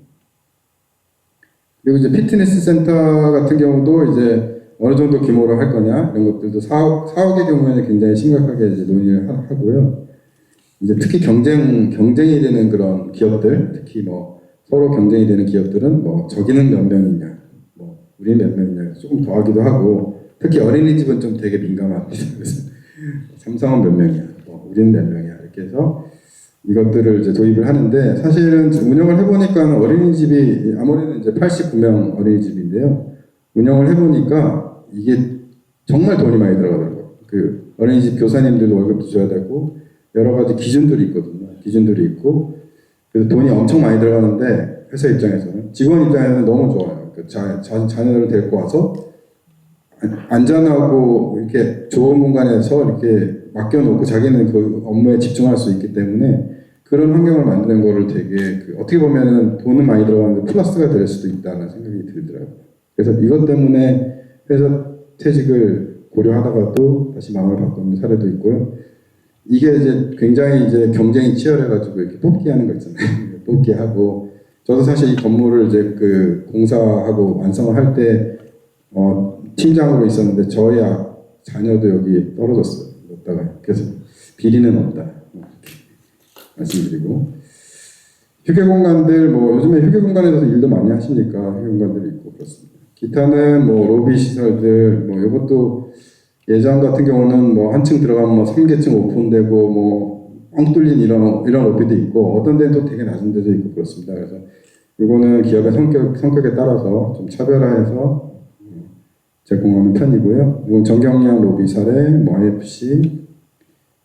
그리고 이제 피트니스 센터 같은 경우도 이제 어느 정도 규모로 할 거냐 이런 것들도 사옥의 경우에는 굉장히 심각하게 이제 논의를 하고요. 이제 특히 경쟁이 되는 그런 기업들, 특히 뭐 서로 경쟁이 되는 기업들은 뭐 저기는 몇 명이냐, 뭐 우리는 몇 명이냐 조금 더 하기도 하고 특히 어린이집은 좀 되게 민감합니다. 그래서 삼성은 몇 명이야, 뭐 우리는 몇 명이야 이렇게 해서 이것들을 이제 도입을 하는데 사실은 운영을 해보니까 어린이집이 아무래도 이제 89명 어린이집인데요. 운영을 해보니까 이게 정말 돈이 많이 들어가더라고요. 그 어린이집 교사님들도 월급도 줘야 되고 여러 가지 기준들이 있거든요. 기준들이 있고 그래서 돈이 엄청 많이 들어가는데 회사 입장에서는 직원 입장에서는 너무 좋아요. 그 자녀를 데리고 와서 안전하고 이렇게 좋은 공간에서 이렇게 맡겨놓고 자기는 그 업무에 집중할 수 있기 때문에 그런 환경을 만드는 거를 되게 어떻게 보면은 돈은 많이 들어가는데 플러스가 될 수도 있다는 생각이 들더라고요. 그래서 이것 때문에 회사 퇴직을 고려하다가도 다시 마음을 바꾸는 사례도 있고요. 이게 이제 굉장히 이제 경쟁이 치열해가지고 이렇게 뽑기하는 거 있잖아요. 뽑기하고 저도 사실 이 건물을 이제 그 공사하고 완성을 할 때 팀장으로 있었는데 저희 자녀도 여기 떨어졌어요. 넣다가 그래서 비리는 없다 말씀드리고 휴게 공간들 뭐 요즘에 휴게 공간에서 일도 많이 하시니까 휴게 공간들이 있고 그렇습니다. 기타는 뭐 로비 시설들 뭐 이것도 예전 같은 경우는 뭐 한층 들어가면 뭐 3계층 오픈되고 뭐 뻥 뚫린 이런 로비도 있고 어떤 데는 또 되게 낮은 데도 있고 그렇습니다. 그래서 이거는 기업의 성격에 따라서 좀 차별화해서 제공하는 편이고요. 이건 정경량 로비 사례, 뭐 IFC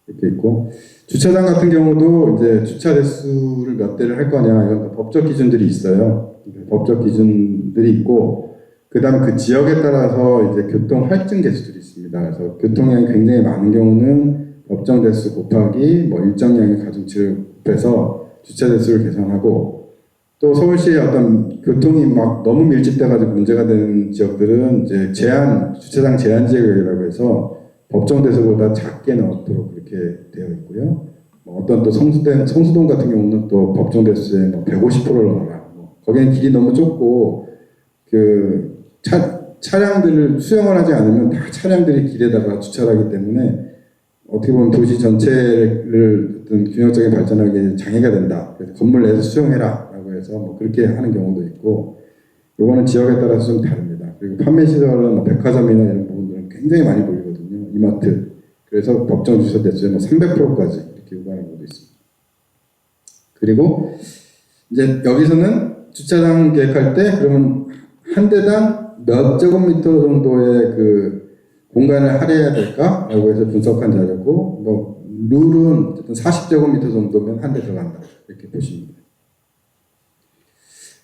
이렇게 있고 주차장 같은 경우도 이제 주차 대수를 몇 대를 할 거냐 이런 법적 기준들이 있어요. 법적 기준들이 있고 그다음 그 지역에 따라서 이제 교통 할증 개수들이 있습니다. 그래서 교통량이 굉장히 많은 경우는 법정 대수 곱하기 뭐 일정량의 가중치를 곱해서 주차 대수를 계산하고 또 서울시의 어떤 교통이 막 너무 밀집돼가지고 문제가 되는 지역들은 이제 주차장 제한 지역이라고 해서 법정 대수보다 작게 넣도록 그렇게 되어 있고요. 뭐 어떤 또 성수동 같은 경우는 또 법정 대수에 뭐 150%를 넣어라. 뭐 거기는 길이 너무 좁고 그 차량들을 수용을 하지 않으면 다 차량들이 길에다가 주차를 하기 때문에 어떻게 보면 도시 전체를 어떤 균형적인 발전하기에 장애가 된다. 그래서 건물 내에서 수용해라 라고 해서 뭐 그렇게 하는 경우도 있고 이거는 지역에 따라서 좀 다릅니다. 그리고 판매 시설은 뭐 백화점이나 이런 부분들은 굉장히 많이 보이거든요. 이마트. 그래서 법정 주차 대수에 뭐 300%까지 이렇게 요구하는 경우도 있습니다. 그리고 이제 여기서는 주차장 계획할 때 그러면 한 대당 몇 제곱미터 정도의 그 공간을 할애해야 될까라고 해서 분석한 자료고 뭐 룰은 어쨌든 40제곱미터 정도면 한 대 들어간다 이렇게 보시면 돼요.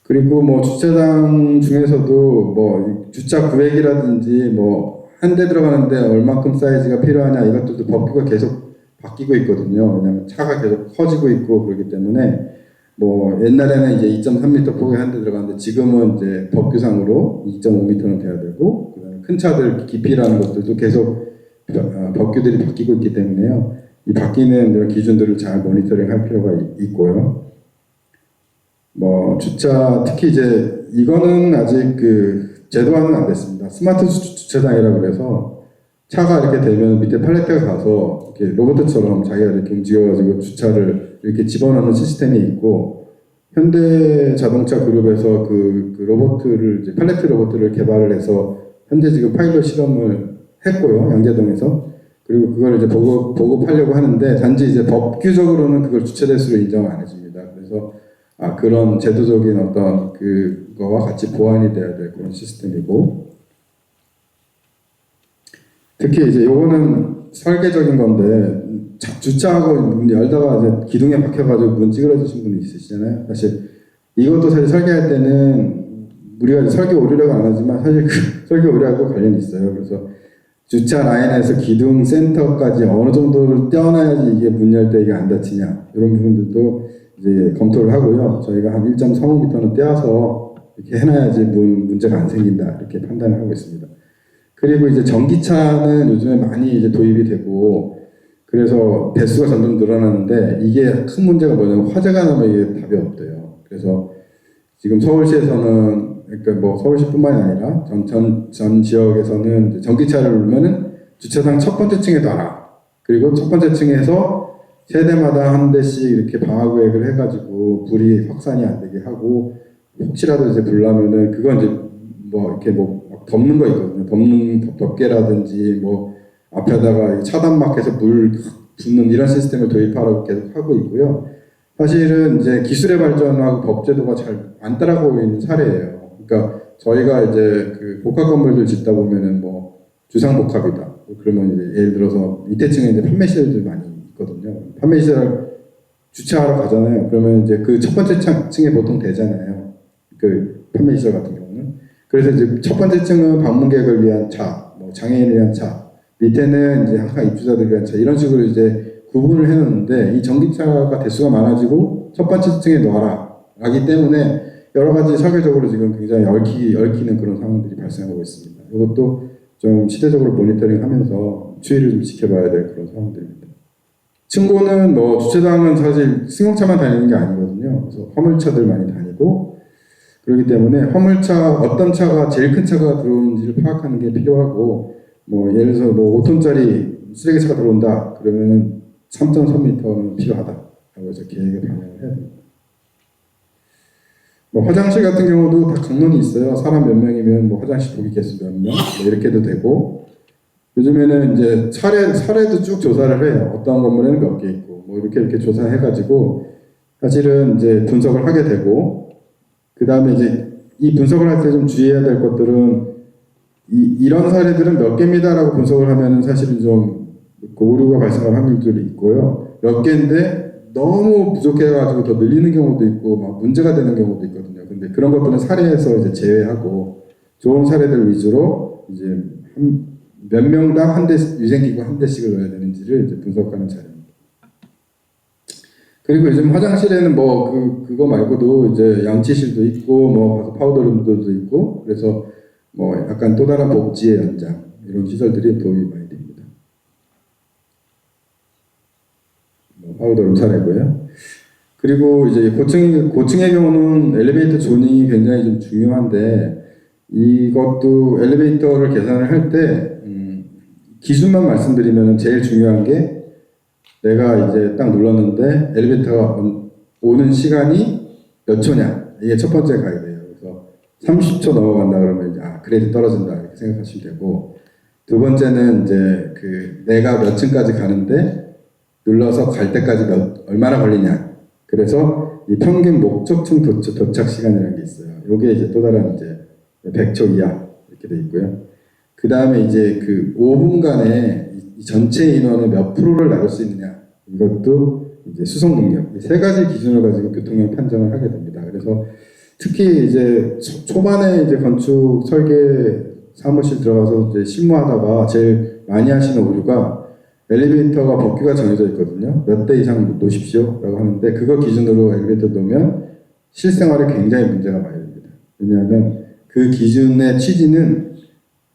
그리고 뭐 주차장 중에서도 뭐 주차 구획이라든지 뭐 한 대 들어가는데 얼마큼 사이즈가 필요하냐 이것들도 법규가 계속 바뀌고 있거든요. 왜냐하면 차가 계속 커지고 있고 그렇기 때문에 뭐 옛날에는 이제 2.3m 폭에 한 대 들어갔는데 지금은 이제 법규상으로 2.5m는 돼야 되고 그다음에 큰 차들 깊이라는 것들도 계속 법규들이 바뀌고 있기 때문에요. 이 바뀌는 이런 기준들을 잘 모니터링할 필요가 있고요. 뭐 주차 특히 이제 이거는 아직 그 제도화는 안 됐습니다. 스마트 주차장이라고 그래서 차가 이렇게 되면 밑에 팔레트가 가서 이렇게 로봇처럼 자기가 이렇게 움직여가지고 주차를 이렇게 집어넣는 시스템이 있고 현대자동차 그룹에서 그 로봇을 이제 팔레트 로봇을 개발을 해서 현재 지금 파일럿 실험을 했고요. 양재동에서. 그리고 그걸 이제 보급하려고 하는데 단지 이제 법규적으로는 그걸 주차 대수로 인정을 안 해줍니다. 그래서 그런 제도적인 어떤 그거와 같이 보완이 돼야 될 그런 시스템이고 특히 이제 요거는 설계적인 건데 주차하고 문 열다가 이제 기둥에 박혀가지고 문 찌그러지신 분이 있으시잖아요. 사실 이것도 사실 설계할 때는 우리가 이제 설계 오류라고 안 하지만 사실 그 설계 오류하고 관련이 있어요. 그래서 주차 라인에서 기둥 센터까지 어느 정도를 떼어놔야지 이게 문 열 때 이게 안 닫히냐 이런 부분들도 이제 검토를 하고요. 저희가 한 1.35m는 떼어서 이렇게 해놔야지 문제가 안 생긴다 이렇게 판단을 하고 있습니다. 그리고 이제 전기차는 요즘에 많이 이제 도입이 되고 그래서 대수가 점점 늘어나는데 이게 큰 문제가 뭐냐면 화재가 나면 이게 답이 없대요. 그래서 지금 서울시에서는 그러니까 뭐 서울시뿐만이 아니라 전 지역에서는 이제 전기차를 울면은 주차장 첫 번째 층에 놔라. 그리고 첫 번째 층에서 세대마다 한 대씩 이렇게 방화 구획을 해가지고 불이 확산이 안 되게 하고 혹시라도 이제 불 나면은 그건 이제 뭐 이렇게 뭐 덮는 거 있거든요. 덮는 덮개라든지 뭐 앞에다가 차단막해서 물 붓는 이런 시스템을 도입하라고 계속 하고 있고요. 사실은 이제 기술의 발전하고 법제도가 잘 안 따라가고 있는 사례예요. 그러니까 저희가 이제 그 복합 건물들 짓다 보면은 뭐 주상복합이다. 그러면 이제 예를 들어서 밑에 층에 이제 판매시설들이 많이 있거든요. 판매시설 주차하러 가잖아요. 그러면 이제 그 첫 번째 층에 보통 되잖아요. 그 판매시설 같은 경우는. 그래서 이제 첫 번째 층은 방문객을 위한 차, 뭐 장애인을 위한 차, 밑에는 이제 항상 입주자들을 위한 차 이런 식으로 이제 구분을 해놓는데 이 전기차가 대수가 많아지고 첫 번째 층에 놔라 하기 때문에 여러 가지 설계적으로 지금 굉장히 얽히는 그런 상황들이 발생하고 있습니다. 이것도 좀 시대적으로 모니터링하면서 추이를 좀 지켜봐야 될 그런 상황들입니다. 층고는 뭐 주차장은 사실 승용차만 다니는 게 아니거든요. 그래서 화물차들 많이 다니고 그렇기 때문에 화물차 어떤 차가 제일 큰 차가 들어오는지를 파악하는 게 필요하고 뭐 예를 들어서 뭐 5톤짜리 쓰레기차가 들어온다 그러면은 3.3m는 필요하다 라고 해서 계획에 반영을 해야 됩니다. 뭐 화장실 같은 경우도 다 강론이 있어요. 사람 몇 명이면 뭐 화장실 보기 개수 몇 명, 뭐 이렇게 해도 되고 요즘에는 이제 사례도 쭉 조사를 해요. 어떤 건물에는 몇 개 있고 뭐 이렇게 조사해가지고 사실은 이제 분석을 하게 되고 그 다음에 이제 이 분석을 할 때 좀 주의해야 될 것들은 이런 사례들은 몇 개입니다라고 분석을 하면은 사실은 좀 오류가 발생할 확률들이 있고요. 몇 개인데 너무 부족해가지고 더 늘리는 경우도 있고 막 문제가 되는 경우도 있거든요. 근데 그런 것들은 사례에서 이제 제외하고 좋은 사례들 위주로 이제 몇 명당 한 대 유생기구 한 대씩을 넣어야 되는지를 이제 분석하는 자료입니다. 그리고 요즘 화장실에는 뭐 그거 말고도 이제 양치실도 있고 뭐 파우더룸들도 있고 그래서 뭐 약간 또 다른 복지의 연장 이런 시설들이 도움이 많이 됩니다. 뭐 파우더룸 사례고요. 그리고 이제 고층의 경우는 엘리베이터 존이 굉장히 좀 중요한데 이것도 엘리베이터를 계산을 할 때 기준만 말씀드리면 제일 중요한 게 내가 이제 딱 눌렀는데 엘리베이터가 오는 시간이 몇 초냐 이게 첫 번째 가이드예요. 그래서 30초 넘어간다 그러면 이제 그래도 떨어진다 이렇게 생각하시면 되고 두 번째는 이제 내가 몇 층까지 가는데 눌러서 갈 때까지 얼마나 걸리냐. 그래서 이 평균 목적층 도착 시간이라는 게 있어요. 이게 이제 또 다른 이제 100초 이하 이렇게 돼 있고요. 그 다음에 이제 5분간에 이 전체 인원의 몇 프로를 나눌 수 있느냐. 이것도 이제 수송 능력. 이 세 가지 기준을 가지고 교통량 판정을 하게 됩니다. 그래서 특히 이제 초반에 이제 건축 설계 사무실 들어가서 이제 실무하다가 제일 많이 하시는 오류가 엘리베이터가 법규가 정해져 있거든요. 몇 대 이상 놓으십시오 라고 하는데 그거 기준으로 엘리베이터 놓으면 실생활에 굉장히 문제가 많이 됩니다. 왜냐하면 그 기준의 취지는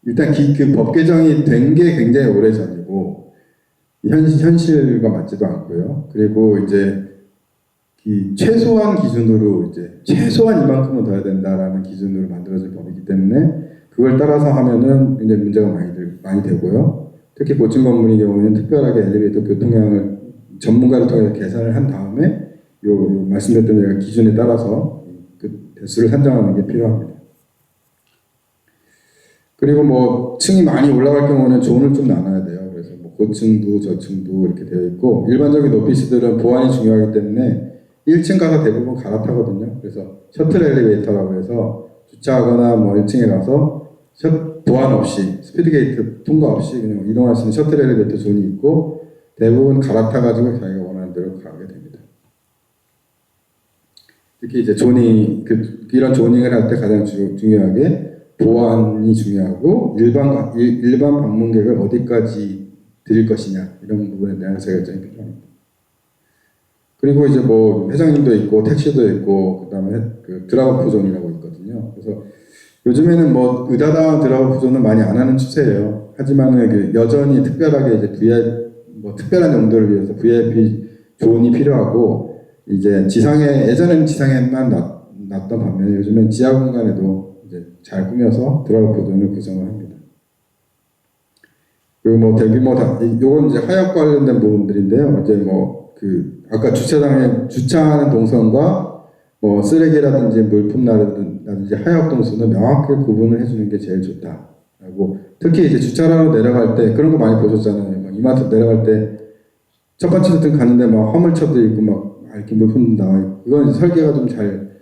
일단 그 법 개정이 된 게 굉장히 오래전이고 현실과 맞지도 않고요. 그리고 이제 이 최소한 기준으로 이제 최소한 이만큼은 더 해야 된다라는 기준으로 만들어진 법이기 때문에 그걸 따라서 하면은 굉장히 문제가 많이 되고요. 특히 고층 건물의 경우에는 특별하게 엘리베이터 교통량을 전문가를 통해서 계산을 한 다음에 요 말씀드렸던 제가 기준에 따라서 그 대수를 산정하는 게 필요합니다. 그리고 뭐 층이 많이 올라갈 경우는 존을 좀 나눠야 돼요. 그래서 뭐 고층도 저층도 이렇게 되어 있고 일반적인 오피스들은 보안이 중요하기 때문에 1층 가서 대부분 갈아타거든요. 그래서 셔틀 엘리베이터라고 해서 주차하거나 뭐 1층에 가서 보안 없이 스피드 게이트 통과 없이 그냥 이동할 수 있는 셔틀 엘리베이터 존이 있고 대부분 갈아타가지고 자기가 원하는 대로 가게 됩니다. 특히 이제 이런 조닝을 할 때 가장 중요하게 보안이 중요하고 일반 방문객을 어디까지 드릴 것이냐 이런 부분에 대한 의사결정이 필요합니다. 그리고 이제 뭐 회장님도 있고 택시도 있고 그다음에 그 드랍오프 존이라고 있거든요. 그래서 요즘에는 뭐 의다다 드랍오프 존은 많이 안 하는 추세예요. 하지만은 그 여전히 특별하게 이제 특별한 용도를 위해서 VIP 존이 필요하고 이제 예전에는 지상에만 놨던 반면에 요즘엔 지하 공간에도 이제 잘 꾸며서 드랍오프 존을 구성을 합니다. 그리고 뭐 대규모 요건 이제 하역 관련된 부분들인데요. 이제 뭐 아까 주차장에 주차하는 동선과 뭐 쓰레기라든지 물품라든지 하역 동선을 명확하게 구분을 해주는 게 제일 좋다라고. 특히 이제 주차장으로 내려갈 때 그런 거 많이 보셨잖아요. 막 이마트 내려갈 때 첫 번째 세팅 가는데 막 화물차도 있고 막 이렇게 물품 나와 있고 그건 설계가 좀 잘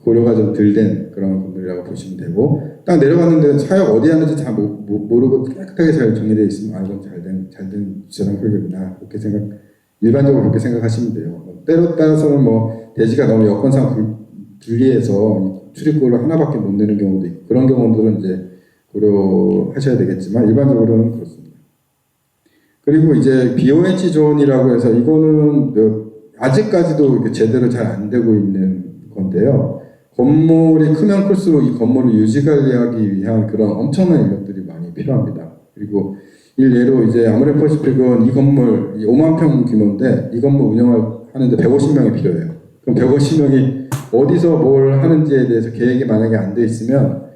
고려가 좀 덜 된 그런 분들이라고 보시면 되고 딱 내려갔는데 하역 어디 하는지 잘 모르고 깨끗하게 잘 정리되어 있으면 이건 잘된 주차장 설계구나 그렇게 일반적으로 그렇게 생각하시면 돼요. 때로 따라서는 뭐 대지가 너무 여건상 불리해서 출입구를 하나밖에 못 내는 경우도 있고 그런 경우들은 이제 고려하셔야 되겠지만 일반적으로는 그렇습니다. 그리고 이제 BOH 존이라고 해서 이거는 아직까지도 이렇게 제대로 잘 안 되고 있는 건데요. 건물이 크면 클수록 이 건물을 유지관리하기 위한 그런 엄청난 인력들이 많이 필요합니다. 그리고 일례로 이제 아모레퍼시픽은 이 건물 5만 평 규모인데 이 건물 운영하는데 150명이 필요해요. 그럼 150명이 어디서 뭘 하는지에 대해서 계획이 만약에 안 돼 있으면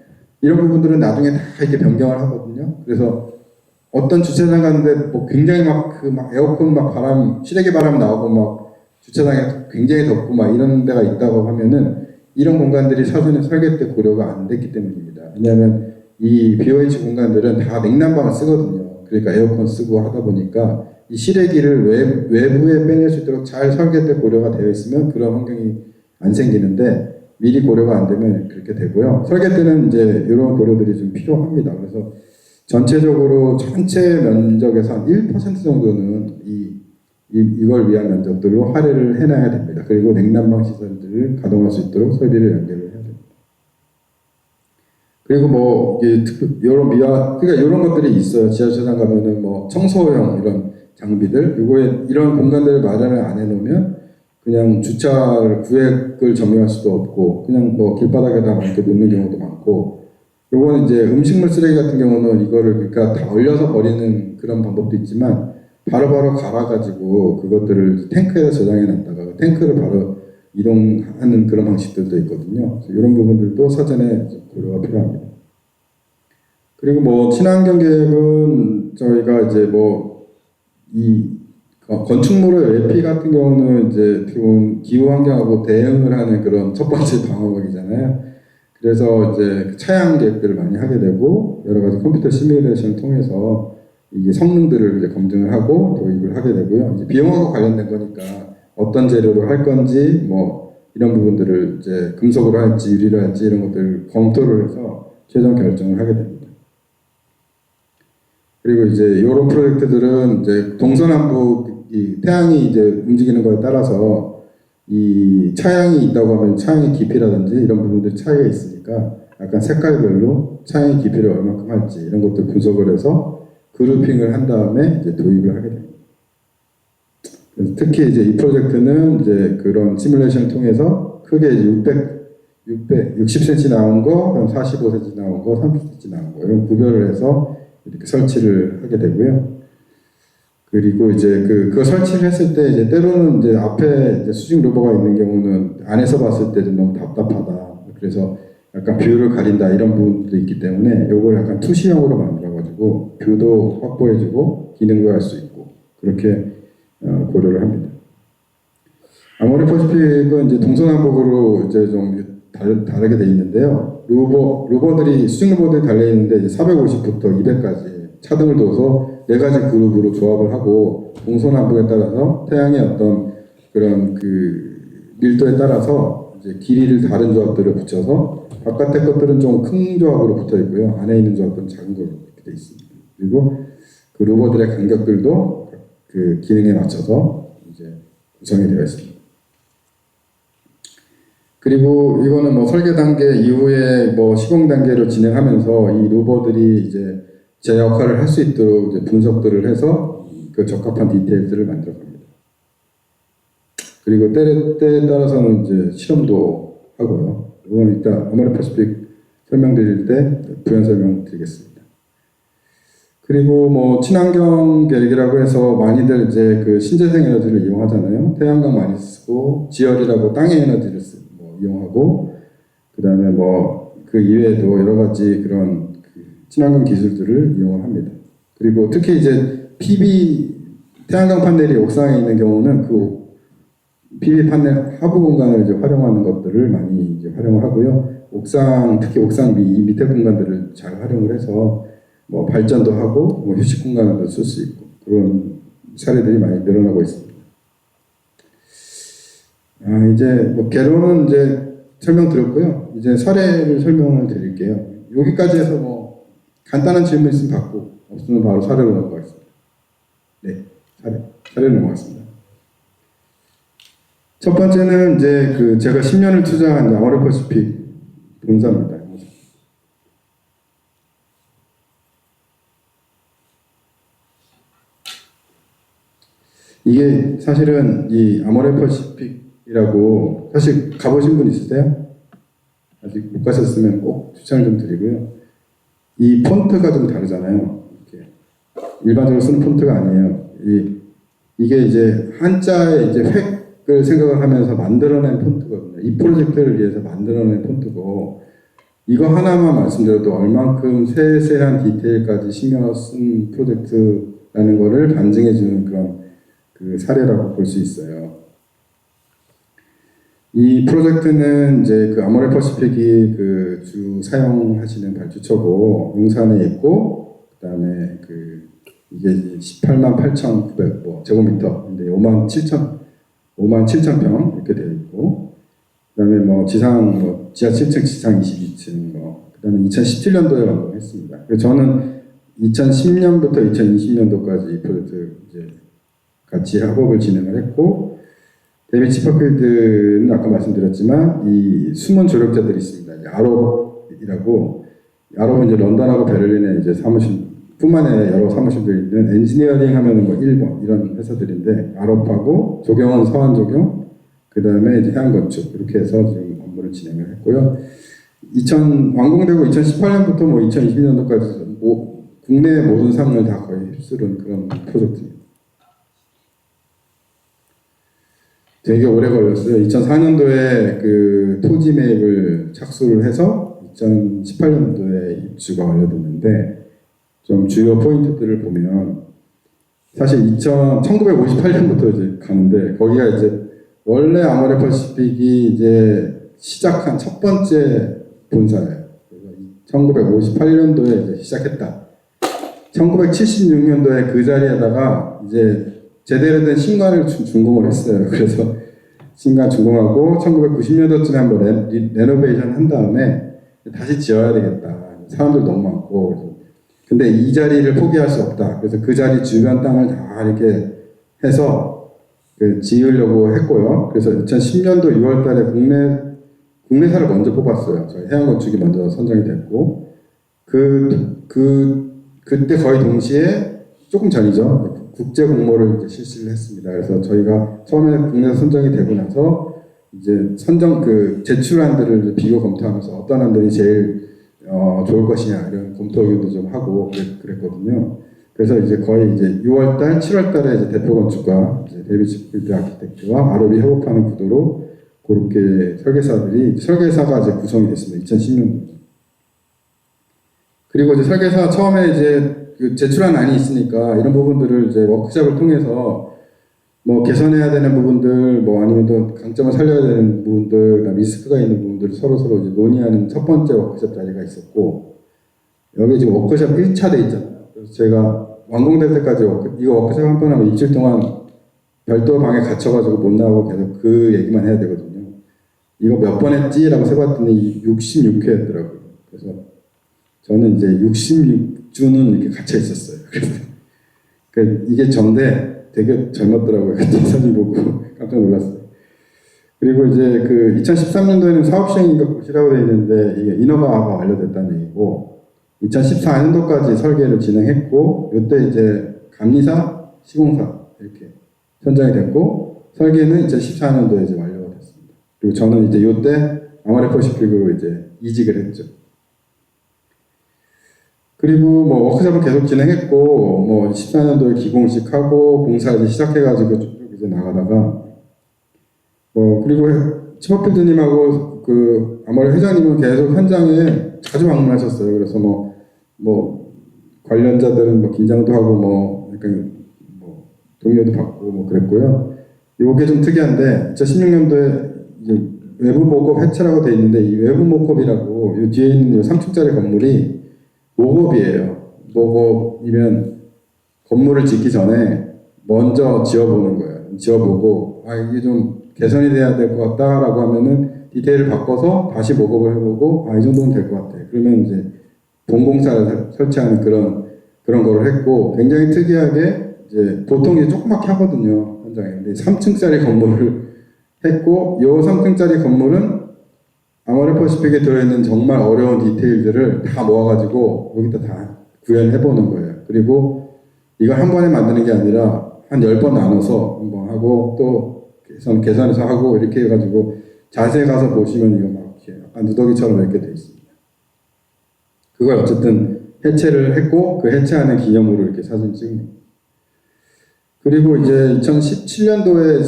이런 부분들은 나중에 다 이렇게 변경을 하거든요. 그래서 어떤 주차장 가는데 뭐 굉장히 막 에어컨 시래기 바람 나오고 막 주차장에 굉장히 덥고 막 이런 데가 있다고 하면은 이런 공간들이 사전에 설계 때 고려가 안 됐기 때문입니다. 왜냐하면 이 BOH 공간들은 다 냉난방을 쓰거든요. 그러니까 에어컨 쓰고 하다 보니까 이 실외기를 외부에 빼낼 수 있도록 잘 설계 때 고려가 되어 있으면 그런 환경이 안 생기는데 미리 고려가 안 되면 그렇게 되고요. 설계 때는 이제 이런 고려들이 좀 필요합니다. 그래서 전체적으로 전체 면적에서 한 1% 정도는 이걸 위한 면적들로 할애를 해놔야 됩니다. 그리고 냉난방 시설들을 가동할 수 있도록 설비를 연결을 해야 됩니다. 그리고 뭐 그러니까 이런 것들이 있어요. 지하주차장 가면은 뭐 청소용 이런 장비들, 이런 공간들을 마련을 안 해놓으면 그냥 주차 구획을 점유할 수도 없고 그냥 뭐 길바닥에다 이렇게 놓는 경우도 많고. 요거는 이제 음식물 쓰레기 같은 경우는 이거를 그러니까 다 얼려서 버리는 그런 방법도 있지만 바로바로 갈아가지고 그것들을 탱크에다 저장해 놨다가 탱크를 바로 이동하는 그런 방식들도 있거든요. 그래서 이런 부분들도 사전에 고려가 필요합니다. 그리고 뭐 친환경 계획은 저희가 이제 뭐 이 건축물의 외피 같은 경우는 이제 기후 환경하고 대응을 하는 그런 첫 번째 방어막이잖아요. 그래서 이제 차양 계획들을 많이 하게 되고 여러 가지 컴퓨터 시뮬레이션을 통해서 이게 성능들을 이제 검증을 하고 도입을 하게 되고요. 이제 비용하고 관련된 거니까 어떤 재료로 할 건지 뭐 이런 부분들을 이제 금속으로 할지 유리로 할지 이런 것들을 검토를 해서 최종 결정을 하게 됩니다. 그리고 이제 이런 프로젝트들은 이제 동서남북 태양이 이제 움직이는 거에 따라서 이 차양이 있다고 하면 차양의 깊이라든지 이런 부분들 차이가 있으니까 약간 색깔별로 차의 깊이를 얼마큼 할지 이런 것들 분석을 해서 그룹핑을 한 다음에 이제 도입을 하게 됩니다. 그래서 특히 이제 이 프로젝트는 이제 그런 시뮬레이션을 통해서 크게 60cm 나온 거, 그럼 45cm 나온 거, 30cm 나온 거 이런 구별을 해서 이렇게 설치를 하게 되고요. 그리고 이제 그거 설치를 했을 때 이제 때로는 이제 앞에 이제 수직 로버가 있는 경우는 안에서 봤을 때 좀 너무 답답하다. 그래서 약간 뷰를 가린다 이런 부분도 있기 때문에 이걸 약간 투시형으로 만들어가지고 뷰도 확보해주고 기능도 할 수 있고 그렇게 고려를 합니다. 아모레 퍼시픽은 이제 동서남북으로 이제 좀 다르게 돼 있는데요. 로버들이 수직 로버들이 달려 있는데 이제 450부터 200까지 차등을 둬서 네 가지 그룹으로 조합을 하고 동서남북에 따라서 태양의 어떤 그런 그 밀도에 따라서 이제 길이를 다른 조합들을 붙여서 바깥의 것들은 좀 큰 조합으로 붙어 있고요. 안에 있는 조합은 작은 걸로 이렇게 돼 있습니다. 그리고 그 로버들의 간격들도 그 기능에 맞춰서 이제 구성이 되어 있습니다. 그리고 이거는 뭐 설계 단계 이후에 뭐 시공 단계를 진행하면서 이 로버들이 이제 제 역할을 할 수 있도록 이제 분석들을 해서 그 적합한 디테일들을 만들어 갑니다. 그리고 때에 따라서는 이제 실험도 하고요. 이건 이따 아모레 퍼시픽 설명드릴 때 부연 설명드리겠습니다. 그리고 뭐 친환경 계획이라고 해서 많이들 이제 그 신재생 에너지를 이용하잖아요. 태양광 많이 쓰고 지열이라고 땅의 에너지를 이용하고 그 다음에 뭐 그 이외에도 여러 가지 그런 친환경 기술들을 이용을 합니다. 그리고 특히 이제 PV 태양광 판넬이 옥상에 있는 경우는 그 PV 판넬 하부 공간을 이제 활용하는 것들을 많이 이제 활용을 하고요. 특히 옥상 밑에 공간들을 잘 활용을 해서 뭐 발전도 하고 뭐 휴식 공간으로 쓸 수 있고 그런 사례들이 많이 늘어나고 있습니다. 이제 뭐 개론은 이제 설명드렸고요. 이제 사례를 설명을 드릴게요. 여기까지 해서 뭐 간단한 질문 있으면 받고 없으면 바로 사례로 넘어가겠습니다. 네, 사례로 넘어가겠습니다. 첫 번째는 이제 그 제가 10년을 투자한 아모레 퍼시픽 본사입니다. 이게 사실은 이 아모레 퍼시픽이라고 사실 가보신 분 있으세요? 아직 못 가셨으면 꼭 추천을 좀 드리고요. 이 폰트가 좀 다르잖아요. 이렇게 일반적으로 쓰는 폰트가 아니에요. 이게 이제 한자의 이제 획을 생각을 하면서 만들어낸 폰트거든요. 이 프로젝트를 위해서 만들어낸 폰트고 이거 하나만 말씀드려도 얼만큼 세세한 디테일까지 신경을 쓴 프로젝트라는 거를 반증해주는 그런 그 사례라고 볼 수 있어요. 이 프로젝트는 이제 그 아모레 퍼시픽이 그 주 사용하시는 발주처고 용산에 있고 그다음에 그 이게 188,900 뭐 제곱미터인데 57,000평 이렇게 되어 있고 그다음에 뭐 지하 7층 지상 22층 그다음에 2017년도에 완공했습니다. 그래서 저는 2010년부터 2020년도까지 이 프로젝트 이제 같이 협업을 진행을 했고 데이비드 치퍼필드는 아까 말씀드렸지만 이 숨은 조력자들이 있습니다. 아롭이라고 아롭은 이제 런던하고 베를린에 이제 사무실 뿐만 아니라 여러 사무실들이 있는 엔지니어링 하면은 뭐 1번 이런 회사들인데 아롭하고 조경은 서한조경 그 다음에 이제 해양건축 이렇게 해서 지금 업무를 진행을 했고요. 완공되고 2018년부터 뭐 2020년도까지 국내 모든 상을 다 거의 휩쓸은 그런 프로젝트입니다. 되게 오래 걸렸어요. 2004년도에 그 토지 매입을 착수를 해서 2018년도에 입주가 완료됐는데 좀 주요 포인트들을 보면 사실 1958년부터 이제 가는데 거기가 이제 원래 아모레 퍼시픽이 이제 시작한 첫 번째 본사예요. 1958년도에 이제 시작했다. 1976년도에 그 자리에다가 이제 제대로 된 신관을 준공을 했어요. 그래서 신관 준공하고 1990년도쯤에 한번 레노베이션 한 다음에 다시 지어야 되겠다. 사람들 너무 많고. 근데 이 자리를 포기할 수 없다. 그래서 그 자리 주변 땅을 다 이렇게 해서 지으려고 했고요. 그래서 2010년도 6월 달에 국내사를 먼저 뽑았어요. 저희 해양건축이 먼저 선정이 됐고 그때 거의 동시에 조금 전이죠. 국제 공모를 이제 실시를 했습니다. 그래서 저희가 처음에 국내에서 선정이 되고 나서 이제 제출안들을 비교 검토하면서 어떤 안들이 제일 좋을 것이냐 이런 검토 의견도 좀 하고 그랬거든요. 그래서 이제 거의 이제 6월달, 7월달에 이제 대표 건축가 데이비드 필드 아키텍트와 ROB 협업하는 구도로 그렇게 설계사가 이제 구성이 됐습니다. 2010년. 그리고 이제 설계사 처음에 이제 그 제출한 안이 있으니까 이런 부분들을 이제 워크숍을 통해서 뭐 개선해야 되는 부분들, 뭐 아니면 또 강점을 살려야 되는 부분들, 그다음 리스크가 있는 부분들을 서로 이제 논의하는 첫 번째 워크숍 자리가 있었고, 여기 지금 워크숍 1차 돼 있잖아요. 그래서 제가 완공될 때까지 이거 워크숍 한 번 하면 일주일 동안 별도 방에 갇혀가지고 못 나오고 계속 그 얘기만 해야 되거든요. 이거 몇 번 했지라고 세봤더니 66회였더라고요. 그래서 저는 이제 66주는 이렇게 갇혀 있었어요. 그래서 이게 전데 되게 젊었더라고요. 그때 사진 보고 깜짝 놀랐어요. 그리고 이제 그 2013년도에는 사업 시행인가 고시라고 되어 있는데 이게 인허가가 완료됐다는 얘기고 2014년도까지 설계를 진행했고 이때 이제 감리사, 시공사 이렇게 선정이 됐고 설계는 2014년도에 이제 완료가 됐습니다. 그리고 저는 이제 이때 아마레퍼시픽으로 이제 이직을 했죠. 그리고 뭐 워크숍을 계속 진행했고 뭐 14년도에 기공식하고 공사 이제 시작해가지고 쭉 이제 나가다가 그리고 치버필드님하고 그 아마레 회장님은 계속 현장에 자주 방문하셨어요. 그래서 뭐 관련자들은 뭐 긴장도 하고 뭐 약간 뭐 동료도 받고 뭐 그랬고요. 이게 좀 특이한데 2016년도에 이제 외부 모컵 해체라고 돼 있는데 이 외부 모컵이라고 이 뒤에 있는 3층짜리 건물이 모급이에요. 모급이면 건물을 짓기 전에 먼저 지어보는 거예요. 지어보고 이게 좀 개선이 돼야 될 것 같다라고 하면은 디테일을 바꿔서 다시 모급을 해보고 이 정도면 될 것 같아. 그러면 이제 본공사를 설치하는 그런 거를 했고 굉장히 특이하게 이제 보통 이제 조그맣게 하거든요. 현장에. 근데 3층짜리 건물을 했고 이 3층짜리 건물은 아마레퍼시픽에 들어있는 정말 어려운 디테일들을 다 모아가지고 여기다 다 구현해보는 거예요. 그리고 이걸 한 번에 만드는 게 아니라 한 10번 나눠서 한번 하고 또 계산해서 하고 이렇게 해가지고 자세히 가서 보시면 이거 막 이렇게 약간 누더기처럼 이렇게 돼 있습니다. 그걸 어쨌든 해체를 했고 그 해체하는 기념으로 이렇게 사진 찍은 겁니다. 그리고 이제 2017년도에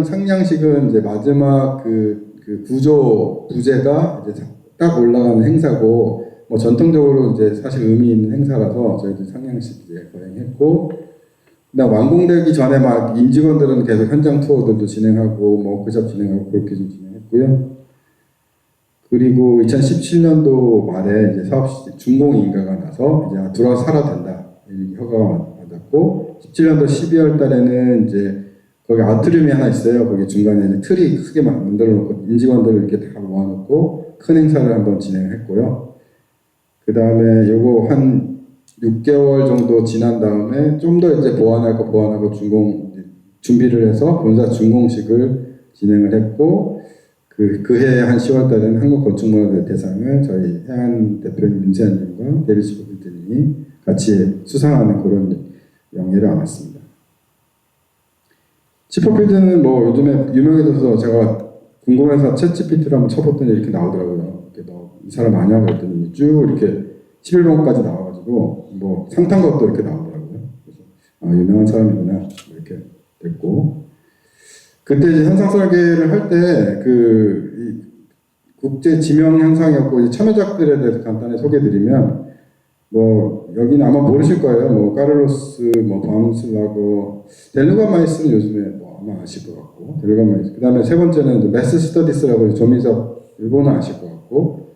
상냥식은 이제 마지막 그 구조 부제가 이제 딱 올라가는 행사고 뭐 전통적으로 이제 사실 의미 있는 행사라서 저희도 상냥식 이제 거행했고 그다음 완공되기 전에 막 임직원들은 계속 현장 투어들도 진행하고 뭐 워크숍 진행하고 그렇게 좀 진행했고요. 그리고 2017년도 말에 이제 사업 준공 인가가 나서 이제 들어와서 살아도 된다 이 허가가 받았고 17년도 12월 달에는 이제 거기 아트리움이 하나 있어요. 거기 중간에 이제 틀이 크게 만들어 놓고 임직원들을 이렇게 다 모아놓고 큰 행사를 한번 진행했고요. 그 다음에 요거 한 6개월 정도 지난 다음에 좀 더 이제 보완하고 준비를 해서 본사 준공식을 진행을 했고 그해 한 10월 달에는 한국건축문화재 대상을 저희 해안 대표님 민세환님과 데리시 포필드님이 같이 수상하는 그런 영예를 안았습니다. 치퍼필드는 뭐 요즘에 유명해져서 제가 궁금해서 챗GPT로 한번 쳐봤더니 이렇게 나오더라고요. 이렇게 이 사람 아냐 그랬더니 쭉 이렇게 11번까지 나와가지고 뭐 상탄 것도 이렇게 나오더라고요. 그래서 유명한 사람이구나 이렇게 됐고 그때 이제 현상 설계를 할 때 국제 지명 현상이었고 참여작들에 대해서 간단히 소개드리면 뭐 여기는 아마 모르실 거예요. 뭐 카를로스, 뭐 바운슬라고, 델루가 마이스는 요즘에 뭐 아마 아실 것 같고, 델루가 마이스. 그 다음에 세 번째는 메스 스터디스라고 조민석 일본은 아실 것 같고,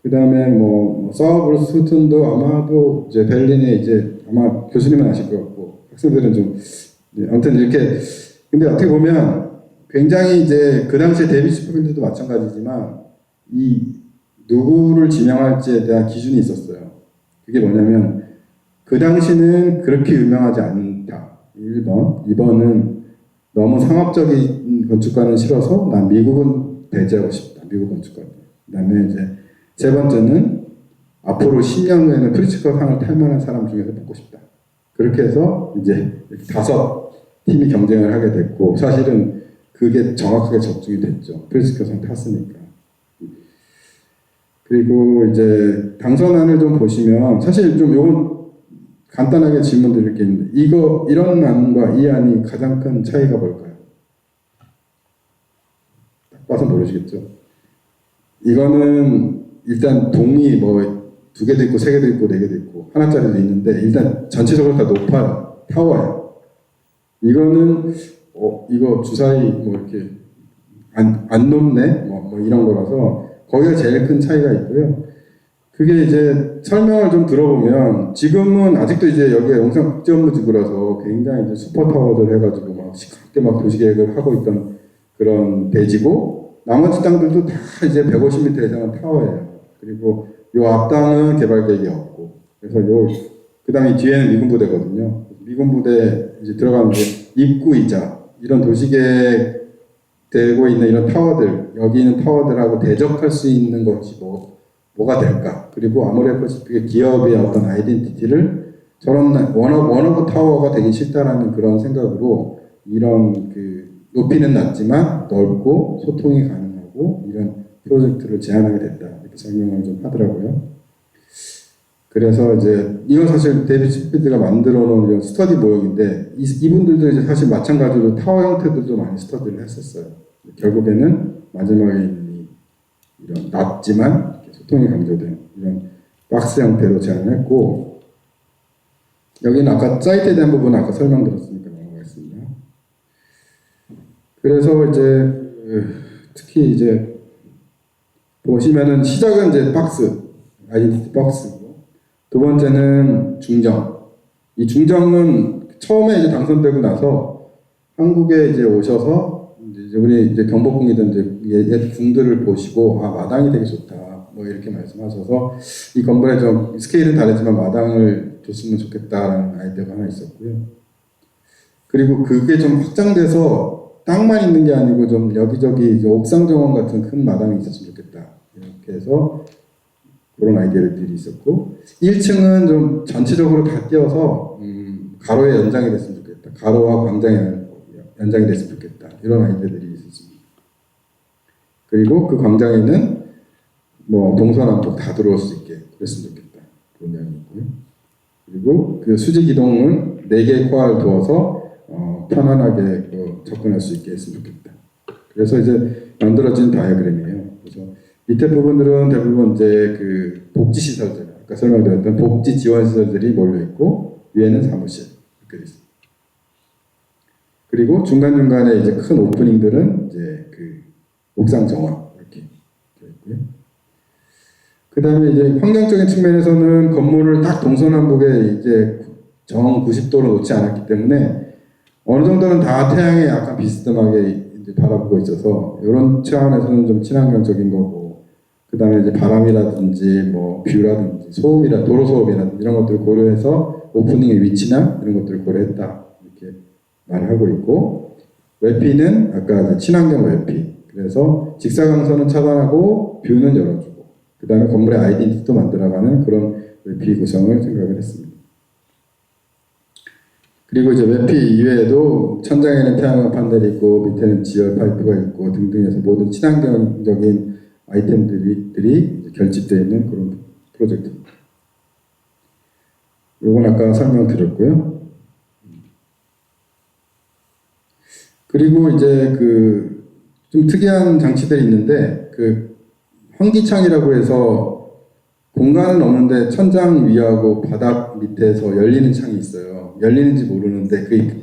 그 다음에 뭐 사우브루스 후튼도 아마도 이제 베를린에 이제 아마 교수님은 아실 것 같고, 학생들은 좀 아무튼 이렇게 근데 어떻게 보면 굉장히 이제 그 당시에 데이비드 포필드도 마찬가지지만 이 누구를 지명할지에 대한 기준이 있었어요. 그게 뭐냐면 그 당시는 그렇게 유명하지 않다. 1번. 2번은 너무 상업적인 건축가는 싫어서 난 미국은 배제하고 싶다. 미국 건축가들. 그다음에 이제 세 번째는 앞으로 10년 후에는 프리츠커 상을 탈 만한 사람 중에서 뽑고 싶다. 그렇게 해서 이제 이렇게 5팀이 경쟁을 하게 됐고, 사실은 그게 정확하게 적중이 됐죠. 프리츠커 상 탔으니까. 그리고 이제 당선안을 좀 보시면, 사실 좀 요건 간단하게 질문 드릴 게 있는데, 이런 안과 이 안이 가장 큰 차이가 뭘까요? 딱 봐서 모르시겠죠? 이거는 일단 동이 뭐 2개도 있고 3개도 있고 4개도 있고 하나짜리도 있는데, 일단 전체적으로 다 높아요. 타워예요. 이거는 이거 주사위 뭐 이렇게 안 높네 뭐 이런 거라서 거기가 제일 큰 차이가 있고요. 그게 이제 설명을 좀 들어보면, 지금은 아직도 이제 여기가 영상국제업무지구라서 굉장히 이제 슈퍼타워들 해가지고 막 시끄럽게 막 도시계획을 하고 있던 그런 대지고, 나머지 땅들도 다 이제 150m 이상은 타워예요. 그리고 요 앞땅은 개발 계획이 없고, 그래서 그 다음에 뒤에는 미군 부대거든요. 미군 부대 이제 들어가는데 입구이자 이런 도시계획 되고 있는 이런 타워들, 여기 있는 타워들하고 대적할 수 있는 것이 뭐가 될까? 그리고 아모레퍼시픽의 기업의 어떤 아이덴티티를 저런 원오브 타워가 되기 싫다라는 그런 생각으로 이런 그 높이는 낮지만 넓고 소통이 가능하고 이런 프로젝트를 제안하게 됐다. 이렇게 설명을 좀 하더라고요. 그래서 이제 이건 사실 데이비드 시필드가 만들어 놓은 이런 스터디 모형인데, 이분들도 이제 사실 마찬가지로 타워 형태들도 많이 스터디를 했었어요. 결국에는 마지막에 있는 이런 낮지만 소통이 강조된 이런 박스 형태로 제안했고, 여기는 아까 사이트에 대한 부분은 아까 설명드렸으니까 넘어가겠습니다. 그래서 이제 특히 이제 보시면은 시작은 이제 박스, 아이덴티티 박스고, 두 번째는 중정. 이 중정은 처음에 이제 당선되고 나서 한국에 이제 오셔서 이제 우리 이제 경복궁이든 이제 옛 궁들을 보시고, 아, 마당이 되게 좋다 뭐 이렇게 말씀하셔서 이 건물에 좀 스케일은 다르지만 마당을 줬으면 좋겠다라는 아이디어가 하나 있었고요. 그리고 그게 좀 확장돼서 땅만 있는 게 아니고 좀 여기저기 이제 옥상 정원 같은 큰 마당이 있었으면 좋겠다, 이렇게 해서 그런 아이디어들이 있었고, 1층은 좀 전체적으로 다 띄어서 가로의 연장이 됐으면 좋겠다, 가로와 광장의 연장이 됐으면 좋겠다, 이런 아이디어들이 있었습니다. 그리고 그 광장에는 뭐 동서남북 다 들어올 수 있게 그랬으면 좋겠다, 그런 내용이 있고요. 그리고 그 수직 이동은 4개의 코어를 두어서 편안하게 접근할 수 있게 했으면 좋겠다. 그래서 이제 만들어진 다이어그램이에요. 그래서 밑에 부분들은 대부분 이제 그 복지 시설들, 아까 설명드렸던 복지 지원 시설들이 몰려 있고, 위에는 사무실 이렇게 돼 있습니다. 그리고 중간 중간에 이제 큰 오프닝들은 이제 그 옥상 정원 이렇게 되어 있고요. 그 다음에 이제 환경적인 측면에서는 건물을 딱 동서남북에 이제 정 90도로 놓지 않았기 때문에 어느 정도는 다 태양에 약간 비스듬하게 이제 바라보고 있어서, 이런 차원에서는 좀 친환경적인 거고, 그 다음에 이제 바람이라든지 뭐 뷰라든지 도로 소음이라든지 이런 것들을 고려해서 오프닝의 위치나 이런 것들을 고려했다, 이렇게 말하고 있고, 외피는 아까 이제 친환경 외피, 그래서 직사광선은 차단하고 뷰는 열어주고, 그 다음에 건물의 아이덴티티도 만들어가는 그런 외피 구성을 생각을 했습니다. 그리고 이제 외피 이외에도 천장에는 태양광 판넬이 있고 밑에는 지열 파이프가 있고 등등 해서 모든 친환경적인 아이템들이 결집되어 있는 그런 프로젝트입니다. 이건 아까 설명드렸고요. 그리고 이제 그 좀 특이한 장치들이 있는데, 그 환기창이라고 해서 공간은 없는데 천장 위하고 바닥 밑에서 열리는 창이 있어요. 열리는지 모르는데 그게 열리면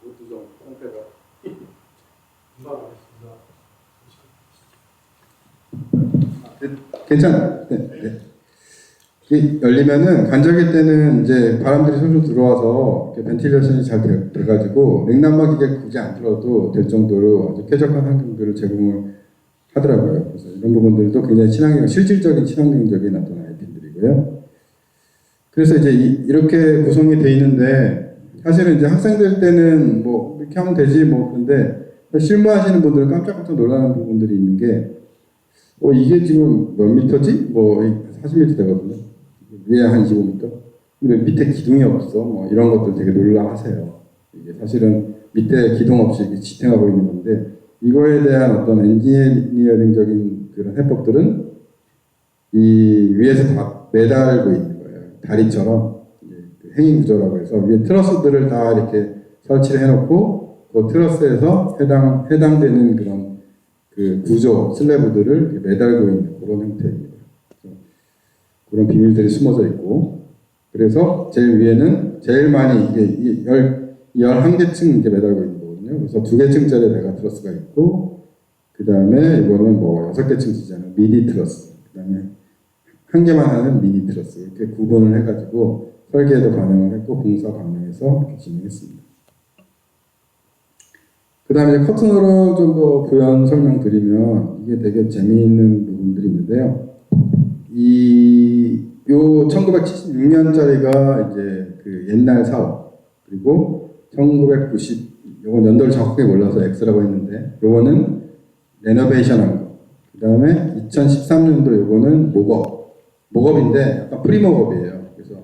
이것도 좀 상태가 괜찮아요. 네. 열리면은 간절기 때는 이제 바람들이 솔솔 들어와서 이렇게 벤틸레이션이 잘 돼가지고 냉난방기계 굳이 안 틀어도 될 정도로 아주 쾌적한 환경들을 제공을 하더라고요. 그래서 이런 부분들도 굉장히 실질적인 친환경적인 어떤 아이템들이고요. 그래서 이제 이렇게 구성이 돼 있는데 사실은 이제 학생들 때는 뭐 이렇게 하면 되지 뭐 그런데 실무하시는 분들은 깜짝깜짝 놀라는 부분들이 있는 게 이게 지금 몇 미터지? 뭐 40m 되거든요. 위에 한 25m. 근데 밑에 기둥이 없어. 뭐 이런 것들 되게 놀라하세요. 이게 사실은 밑에 기둥 없이 이렇게 지탱하고 있는 건데 이거에 대한 어떤 엔지니어링적인 그런 해법들은 이 위에서 다 매달고 있는 거예요. 다리처럼 행인 구조라고 해서 위에 트러스들을 다 이렇게 설치를 해놓고 그 트러스에서 해당되는 그런 그 구조 슬래브들을 매달고 있는 그런 형태입니다. 그런 비밀들이 숨어져 있고 그래서 제일 위에는 제일 많이 이게 11개층 이렇게 매달고 있는 거거든요. 그래서 2개층짜리 메가 트러스가 있고 그 다음에 이거는 뭐 6개층이잖아요. 미니 트러스 그 다음에 한 개만 하는 미니 트러스 이렇게 구분을 해가지고 설계에도 반영을 했고 공사 반영해서 이렇게 진행했습니다. 그 다음에 이제 커튼으로 좀 더 부연 설명드리면 이게 되게 재미있는 부분들이 있는데요. 요 1976년짜리가 이제 그 옛날 사업 그리고 요건 연도를 정확하게 몰라서 X라고 했는데 요거는 레노베이션 한 거. 그 다음에 2013년도 요거는 목업인데 약간 프리목업이에요. 그래서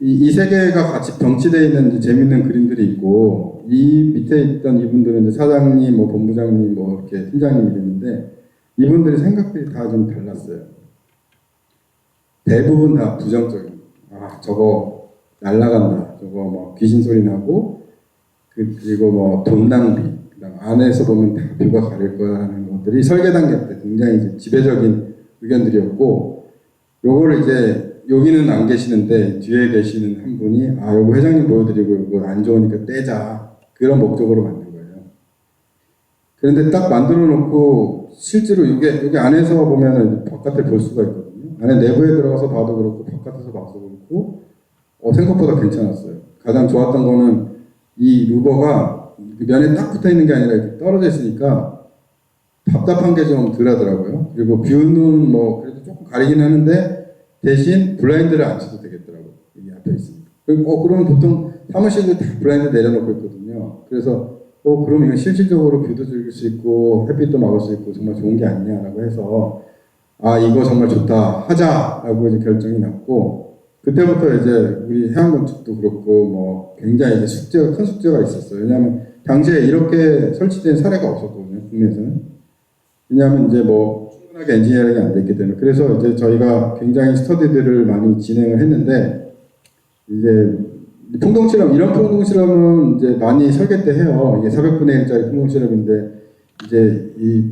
이 세 개가 같이 병치되어 있는 재밌는 그림들이 있고 이 밑에 있던 이분들은 이제 사장님, 뭐 본부장님, 뭐 이렇게 팀장님이 있는데 이분들이 생각들이 다 좀 달랐어요. 대부분 다 부정적인. 저거 날라간다. 저거 뭐 귀신 소리 나고 그리고 뭐 돈 낭비. 그다음 안에서 보면 다 뷰가 가릴 거라는 것들이 설계 단계 때 굉장히 이제 지배적인 의견들이었고 요거를 이제 여기는 안 계시는데 뒤에 계시는 한 분이 요거 회장님 보여드리고 이거 안 좋으니까 떼자 그런 목적으로 만든 거예요. 그런데 딱 만들어 놓고 실제로 여기 안에서 보면은 바깥을 볼 수가 있거든요. 안에 내부에 들어가서 봐도 그렇고 바깥에서 봐도 그렇고 생각보다 괜찮았어요. 가장 좋았던 거는 이 루버가 면에 딱 붙어 있는 게 아니라 이렇게 떨어져 있으니까 답답한 게 좀 덜 하더라고요. 그리고 뷰는 뭐 그래도 조금 가리긴 하는데 대신 블라인드를 안 쳐도 되겠더라고요. 여기 앞에 있으니까. 그러면 보통 사무실도 다 블라인드 내려놓고 있거든요. 그래서 그럼 이건 실질적으로 뷰도 즐길 수 있고 햇빛도 막을 수 있고 정말 좋은 게 아니냐라고 해서 이거 정말 좋다 하자라고 이제 결정이 났고 그때부터 이제 우리 해양건축도 그렇고 뭐 굉장히 이제 큰 숙제가 있었어요. 왜냐하면 당시에 이렇게 설치된 사례가 없었거든요. 국내에서는. 왜냐하면 이제 뭐 충분하게 엔지니어링이 안 됐기 때문에 그래서 이제 저희가 굉장히 스터디들을 많이 진행을 했는데 이제 이런 풍동실험은 이제 많이 설계 때 해요. 이게 400분의 1짜리 풍동실험인데 이제 이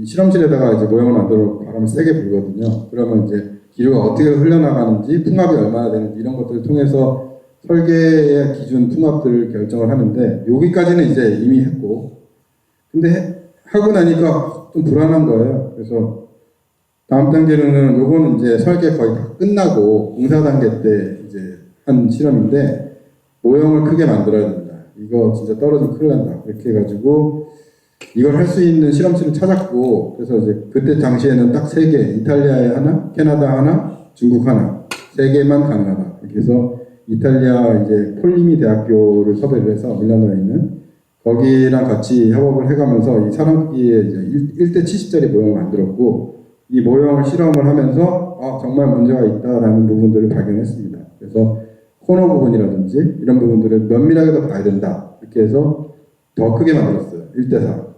실험실에다가 이제 모형을 만들어 바람을 세게 불거든요. 그러면 이제 기류가 어떻게 흘러나가는지, 풍압이 얼마나 되는지 이런 것들을 통해서 설계의 기준 풍압들을 결정을 하는데 여기까지는 이제 이미 했고 근데 하고 나니까 좀 불안한 거예요. 그래서 다음 단계로는 요거는 이제 설계 거의 다 끝나고 공사 단계 때 이제 한 실험인데 모형을 크게 만들어야 된다. 이거 진짜 떨어지면 큰일 난다. 이렇게 해가지고 이걸 할 수 있는 실험실을 찾았고 그래서 이제 그때 당시에는 딱 3개 이탈리아에 하나, 캐나다 하나, 중국 하나 3개만 가능하다. 이렇게 해서 이탈리아 이제 폴리미 대학교를 섭외를 해서 밀라노에 있는 거기랑 같이 협업을 해가면서 이 사람끼리의 이제 1대 70짜리 모형을 만들었고 이 모형을 실험을 하면서 정말 문제가 있다라는 부분들을 발견했습니다. 그래서 코너 부분이라든지 이런 부분들을 면밀하게 더 봐야 된다. 이렇게 해서 더 크게 만들었어요. 1대4.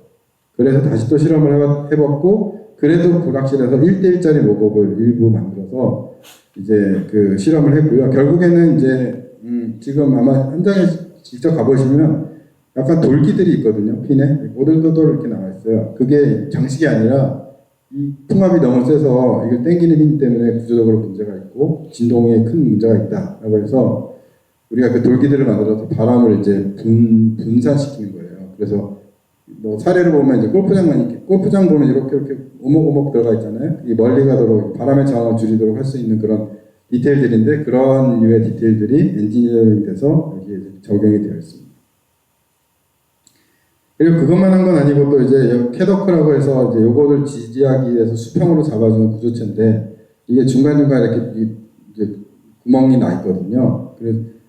그래서 다시 또 실험을 해봤고 그래도 불확실해서 1대1짜리 목업을 일부 만들어서 이제 그 실험을 했고요. 결국에는 이제 지금 아마 현장에 직접 가보시면 약간 돌기들이 있거든요. 핀에 오돌도돌 이렇게 나와 있어요. 그게 장식이 아니라 이 풍압이 너무 세서 이걸 당기는 힘 때문에 구조적으로 문제가 있고 진동에 큰 문제가 있다라고 해서 우리가 그 돌기들을 만들어서 바람을 이제 분산시키는 거예요. 그래서 뭐 사례를 보면 이제 골프장 보면 이렇게 오목오목 들어가 있잖아요. 이 멀리 가도록 바람의 저항을 줄이도록 할 수 있는 그런 디테일들인데 그런 유의 디테일들이 엔지니어링 돼서 여기에 적용이 되어 있습니다. 그리고 그것만 한 건 아니고 또 이제 캐더크라고 해서 이제 요거를 지지하기 위해서 수평으로 잡아주는 구조체인데 이게 중간중간 이렇게 이제 구멍이 나 있거든요.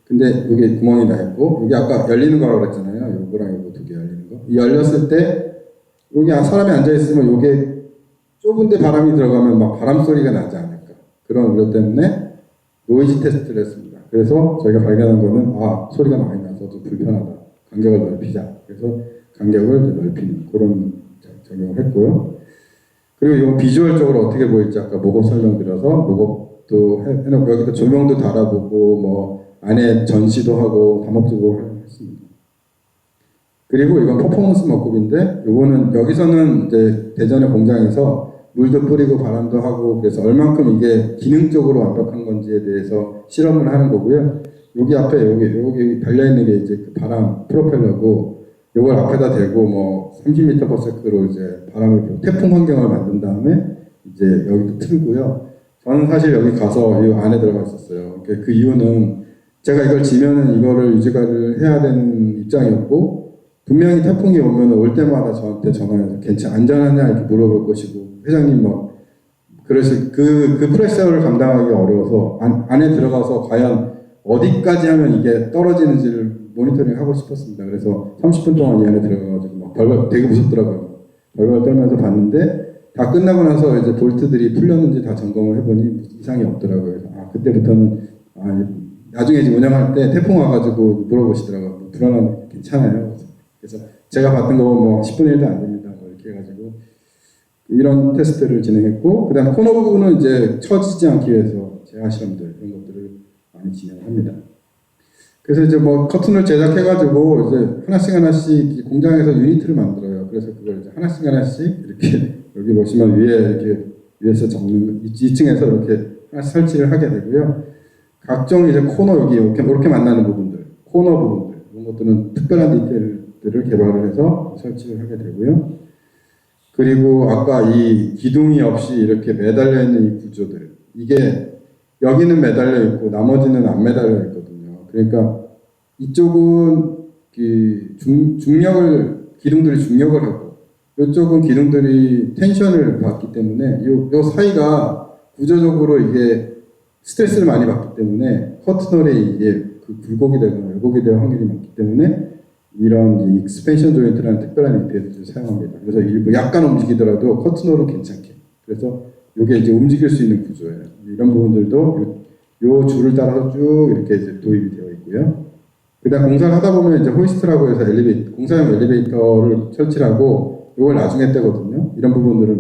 근데 여기 구멍이 나 있고 여기 아까 열리는 거라고 그랬잖아요. 요거랑 요거 두 개 열리는 거. 이 열렸을 때 여기 사람이 앉아 있으면 요게 좁은데 바람이 들어가면 막 바람 소리가 나지 않을까. 그런 우려 때문에 노이즈 테스트를 했습니다. 그래서 저희가 발견한 거는 소리가 많이 나서 좀 불편하다. 간격을 넓히자. 그래서 간격을 넓히는 그런 적용을 했고요. 그리고 이건 비주얼적으로 어떻게 보일지 아까 목업 설명드려서 목업도 해놓고 여기다 조명도 달아보고 뭐 안에 전시도 하고 다목적으로 했습니다. 그리고 이건 퍼포먼스 목업인데 이거는 여기서는 이제 대전의 공장에서 물도 뿌리고 바람도 하고 그래서 얼만큼 이게 기능적으로 완벽한 건지에 대해서 실험을 하는 거고요. 여기 앞에 여기 달려있는 게 이제 그 바람 프로펠러고 이걸 앞에다 대고 뭐 30m/s로 이제 바람을 태풍 환경을 만든 다음에 이제 여기도 틀고요. 저는 사실 여기 가서 이 안에 들어가 있었어요. 그 이유는 제가 이걸 지면은 이거를 유지가를 해야 되는 입장이었고 분명히 태풍이 오면 올 때마다 저한테 전화해서 안전하냐 이렇게 물어볼 것이고 회장님 막 그래서 그 프레셔를 감당하기 어려워서 안에 들어가서 과연 어디까지 하면 이게 떨어지는지를 모니터링 하고 싶었습니다. 그래서 30분 동안 이 안에 들어가가지고 막 벌벌 되게 무섭더라고요. 벌벌 떨면서 봤는데 다 끝나고 나서 이제 볼트들이 풀렸는지 다 점검을 해보니 이상이 없더라고요. 그래서 그때부터는 나중에 이제 운영할 때 태풍 와가지고 물어보시더라고요. 불안한 괜찮아요. 그래서 제가 봤던 거 뭐 10분의 1도 안 됩니다. 뭐 이렇게 해가지고 이런 테스트를 진행했고 그다음 코너 부분은 이제 처지지 않기 위해서 제한 실험들 이런 것들을 많이 진행합니다. 그래서 이제 뭐 커튼을 제작해가지고 이제 하나씩 공장에서 유니트를 만들어요. 그래서 그걸 이제 하나씩 이렇게 여기 보시면 위에 이렇게 위에서 접는 2층에서 이렇게 하나씩 설치를 하게 되고요. 각종 이제 코너 여기 이렇게 만나는 부분들, 코너 부분들 이런 것들은 특별한 디테일들을 개발을 해서 설치를 하게 되고요. 그리고 아까 이 기둥이 없이 이렇게 매달려 있는 이 구조들 이게 여기는 매달려 있고 나머지는 안 매달려 있거든요. 그러니까 이쪽은 기둥들이 중력을 하고 이쪽은 기둥들이 텐션을 받기 때문에 이 사이가 구조적으로 이게 스트레스를 많이 받기 때문에 커튼홀이 이게 굴곡이 되거나 왜곡이 될 확률이 많기 때문에 이런 익스펜션 조인트라는 특별한 인테리어를 사용합니다. 그래서 일부 약간 움직이더라도 커튼홀은 괜찮게. 그래서 이게 이제 움직일 수 있는 구조예요. 이런 부분들도 요 줄을 따라서 쭉 이렇게 이제 도입이 되어 있고요. 그다음 공사를 하다 보면 이제 호이스트라고 해서 공사용 엘리베이터를 설치하고 이걸 나중에 떼거든요. 이런 부분들을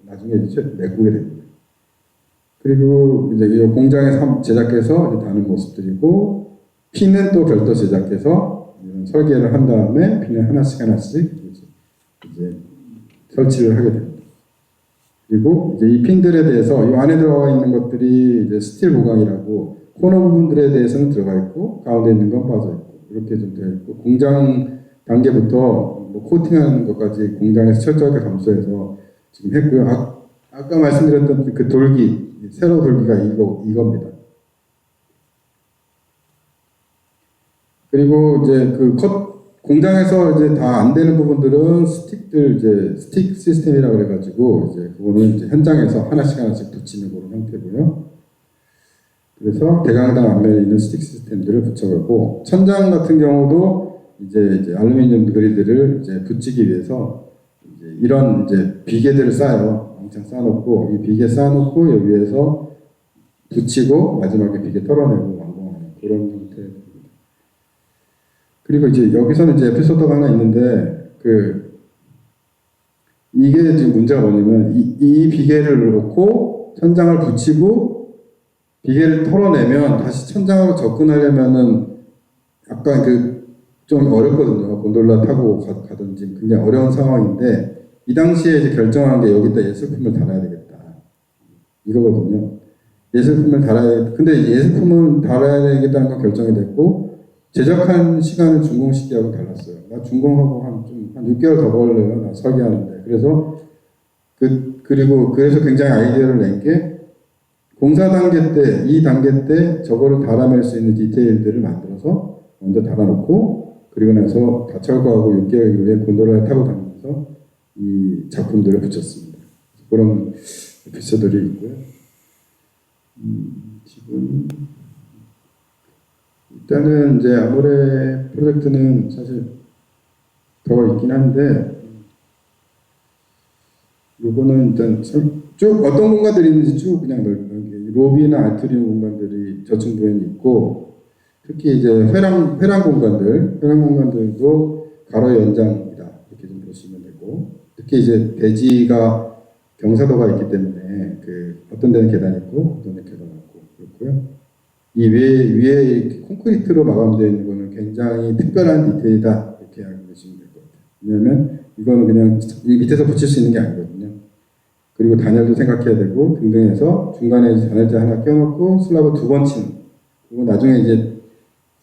나중에 이제 메꾸게 됩니다. 그리고 이제 이 공장에 제작해서 이제 다는 모습들이고 핀은 또 별도 제작해서 설계를 한 다음에 핀을 하나씩 이제 설치를 하게 됩니다. 그리고 이제 이 핀들에 대해서 이 안에 들어가 있는 것들이 이제 스틸 보강이라고 코너 부분들에 대해서는 들어가 있고 가운데 있는 건 빠져 있고 이렇게 좀 되어 있고 공장 단계부터 뭐 코팅하는 것까지 공장에서 철저하게 감수해서 지금 했고요. 아까 말씀드렸던 그 돌기 세로 돌기가 이겁니다. 그리고 이제 공장에서 이제 다 안 되는 부분들은 스틱 시스템이라고 그래가지고 이제 그거는 이제 현장에서 하나씩 붙이는 그런 형태고요. 그래서 대강당 앞면에 있는 스틱 시스템들을 붙여가고 천장 같은 경우도 이제 알루미늄 그리드를 이제 붙이기 위해서 이런 이제 비계들을 쌓아요. 왕창 쌓아놓고 이 비계 쌓아놓고 여기에서 붙이고 마지막에 비계 털어내고 완공하는 그런 형태입니다. 그리고 이제 여기서는 이제 에피소드가 하나 있는데 이게 지금 문제가 뭐냐면 이 비계를 놓고 천장을 붙이고 비계를 털어내면 다시 천장으로 접근하려면은 약간 좀 어렵거든요. 곤돌라 타고 가든지 굉장히 어려운 상황인데 이 당시에 이제 결정한 게 여기다 예술품을 달아야 되겠다. 이거거든요. 예술품을 달아야 근데 예술품을 달아야 되겠다는 건 결정이 됐고 제작한 시간은 준공 시기하고 달랐어요. 나 준공하고 한 6개월 더 걸려요. 나 설계하는데. 그래서 그래서 굉장히 아이디어를 낸 게 공사 단계 때, 이 단계 때 저거를 달아낼 수 있는 디테일들을 만들어서 먼저 달아놓고 그리고 나서 다 철거하고 6개월 이후에 곤돌라에 타고 다니면서 이 작품들을 붙였습니다. 그런 에피소드들이 있고요. 지금 일단은 이제 아모레 프로젝트는 사실 더 있긴 한데 요거는 일단 쭉 어떤 공간들이 있는지 쭉 그냥 넓게 로비나 아트리움 공간들이 저층부에는 있고 특히 이제 회랑 공간들도 가로 연장이다 이렇게 좀 보시면 되고 특히 이제 대지가 경사도가 있기 때문에 그 어떤 데는 계단이 있고 어떤 데는 계단 없고 그렇고요. 이 위에 이렇게 콘크리트로 마감되어 있는 거는 굉장히 특별한 디테일이다 이렇게 알고 계시면 될 것 같아요. 왜냐하면 이거는 그냥 이 밑에서 붙일 수 있는 게 아니거든요. 그리고 단열도 생각해야 되고 등등 해서 중간에 단열재 하나 껴놓고 슬라브 2번 치는 그리고 나중에 이제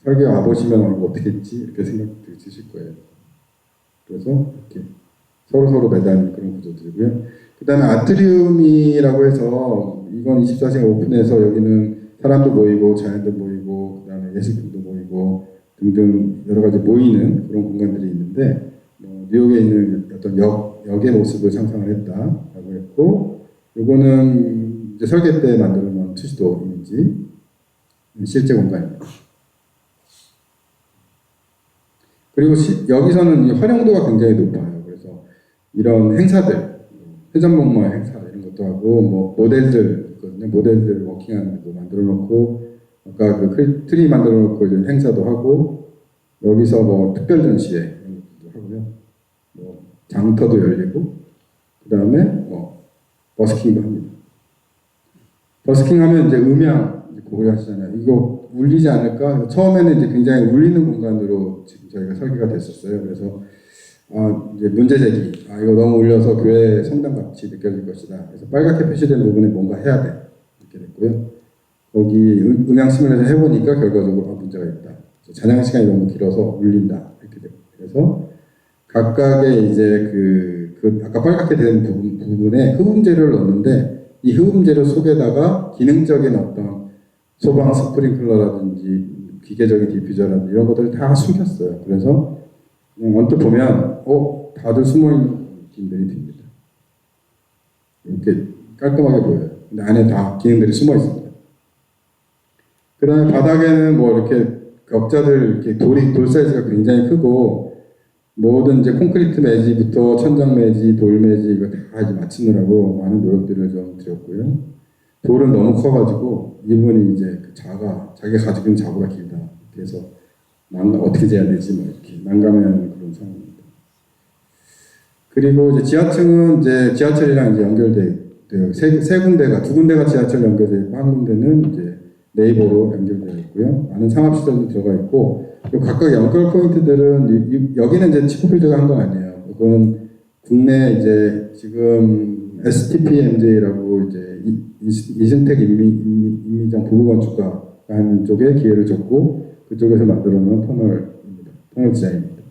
설계 와보시면 이거 어떻게 했지 이렇게 생각 드실 거예요. 그래서 이렇게 서로 매달리는 그런 구조들이고요. 그 다음에 아트리움이라고 해서 이건 24시간 오픈해서 여기는 사람도 모이고 자연도 모이고 그 다음에 예술품도 모이고 등등 여러 가지 모이는 그런 공간들이 있는데 뉴욕에 있는 어떤 역의 모습을 상상을 했다라고 했고 요거는 이제 설계 때 만들어 놓은 투시도 이미지 실제 공간입니다. 그리고 여기서는 활용도가 굉장히 높아요. 그래서 이런 행사들, 회전목마 행사 이런 것도 하고 뭐 모델들 있거든요. 모델들 워킹하는 것도 만들어 놓고 아까 그 트리 만들어 놓고 이제 행사도 하고 여기서 뭐 특별 전시회 이런 것도 하고요. 뭐 장터도 열리고 그 다음에 뭐 버스킹도 합니다. 버스킹 하면 이제 음향 고려하시잖아요. 이거 울리지 않을까? 처음에는 이제 굉장히 울리는 공간으로 지금 저희가 설계가 됐었어요. 그래서 이제 문제 제기. 이거 너무 울려서 교회 성당 같이 느껴질 것이다. 그래서 빨갛게 표시된 부분에 뭔가 해야 돼. 이렇게 됐고요. 거기 음향 시뮬레이션 해보니까 결과적으로 문제가 있다. 찬양 시간이 너무 길어서 울린다. 이렇게 됐고. 그래서 각각의 이제 아까 빨갛게 된 부분에 흡음 재료를 넣는데 이 흡음 재료 속에다가 기능적인 어떤 소방 스프링클러라든지 기계적인 디퓨저라든지 이런 것들을 다 숨겼어요. 그래서 그냥 언뜻 보면 다들 숨어있는 느낌들이 듭니다. 이렇게 깔끔하게 보여요. 근데 안에 다 기능들이 숨어 있습니다. 그 다음에 바닥에는 뭐 이렇게 격자들 이렇게 돌 사이즈가 굉장히 크고 모든 이제 콘크리트 매지부터 천장 매지, 돌 매지 이거 다 이제 맞추느라고 많은 노력들을 좀 드렸고요. 돌은 너무 커가지고 이분이 이제 자기가 가지고 있는 자구가 길다. 그래서 어떻게 재야 되지 뭐 이렇게 난감해하는 그런 상황입니다. 그리고 이제 지하층은 이제 지하철이랑 이제 연결돼요. 세 군데가 두 군데가 지하철 연결돼 있고 한 군데는 이제 네이버로 연결되어 있고요. 많은 상업시설도 들어가 있고 각각 연결 포인트들은 여기는 이제 치코필드가 한 건 아니에요. 이거는 국내 이제 지금 STPMJ라고 이제 이승택 인미장 부부건축가 하는 쪽에 기회를 줬고 그쪽에서 만들어 놓은 터널입니다. 터널 디자인입니다.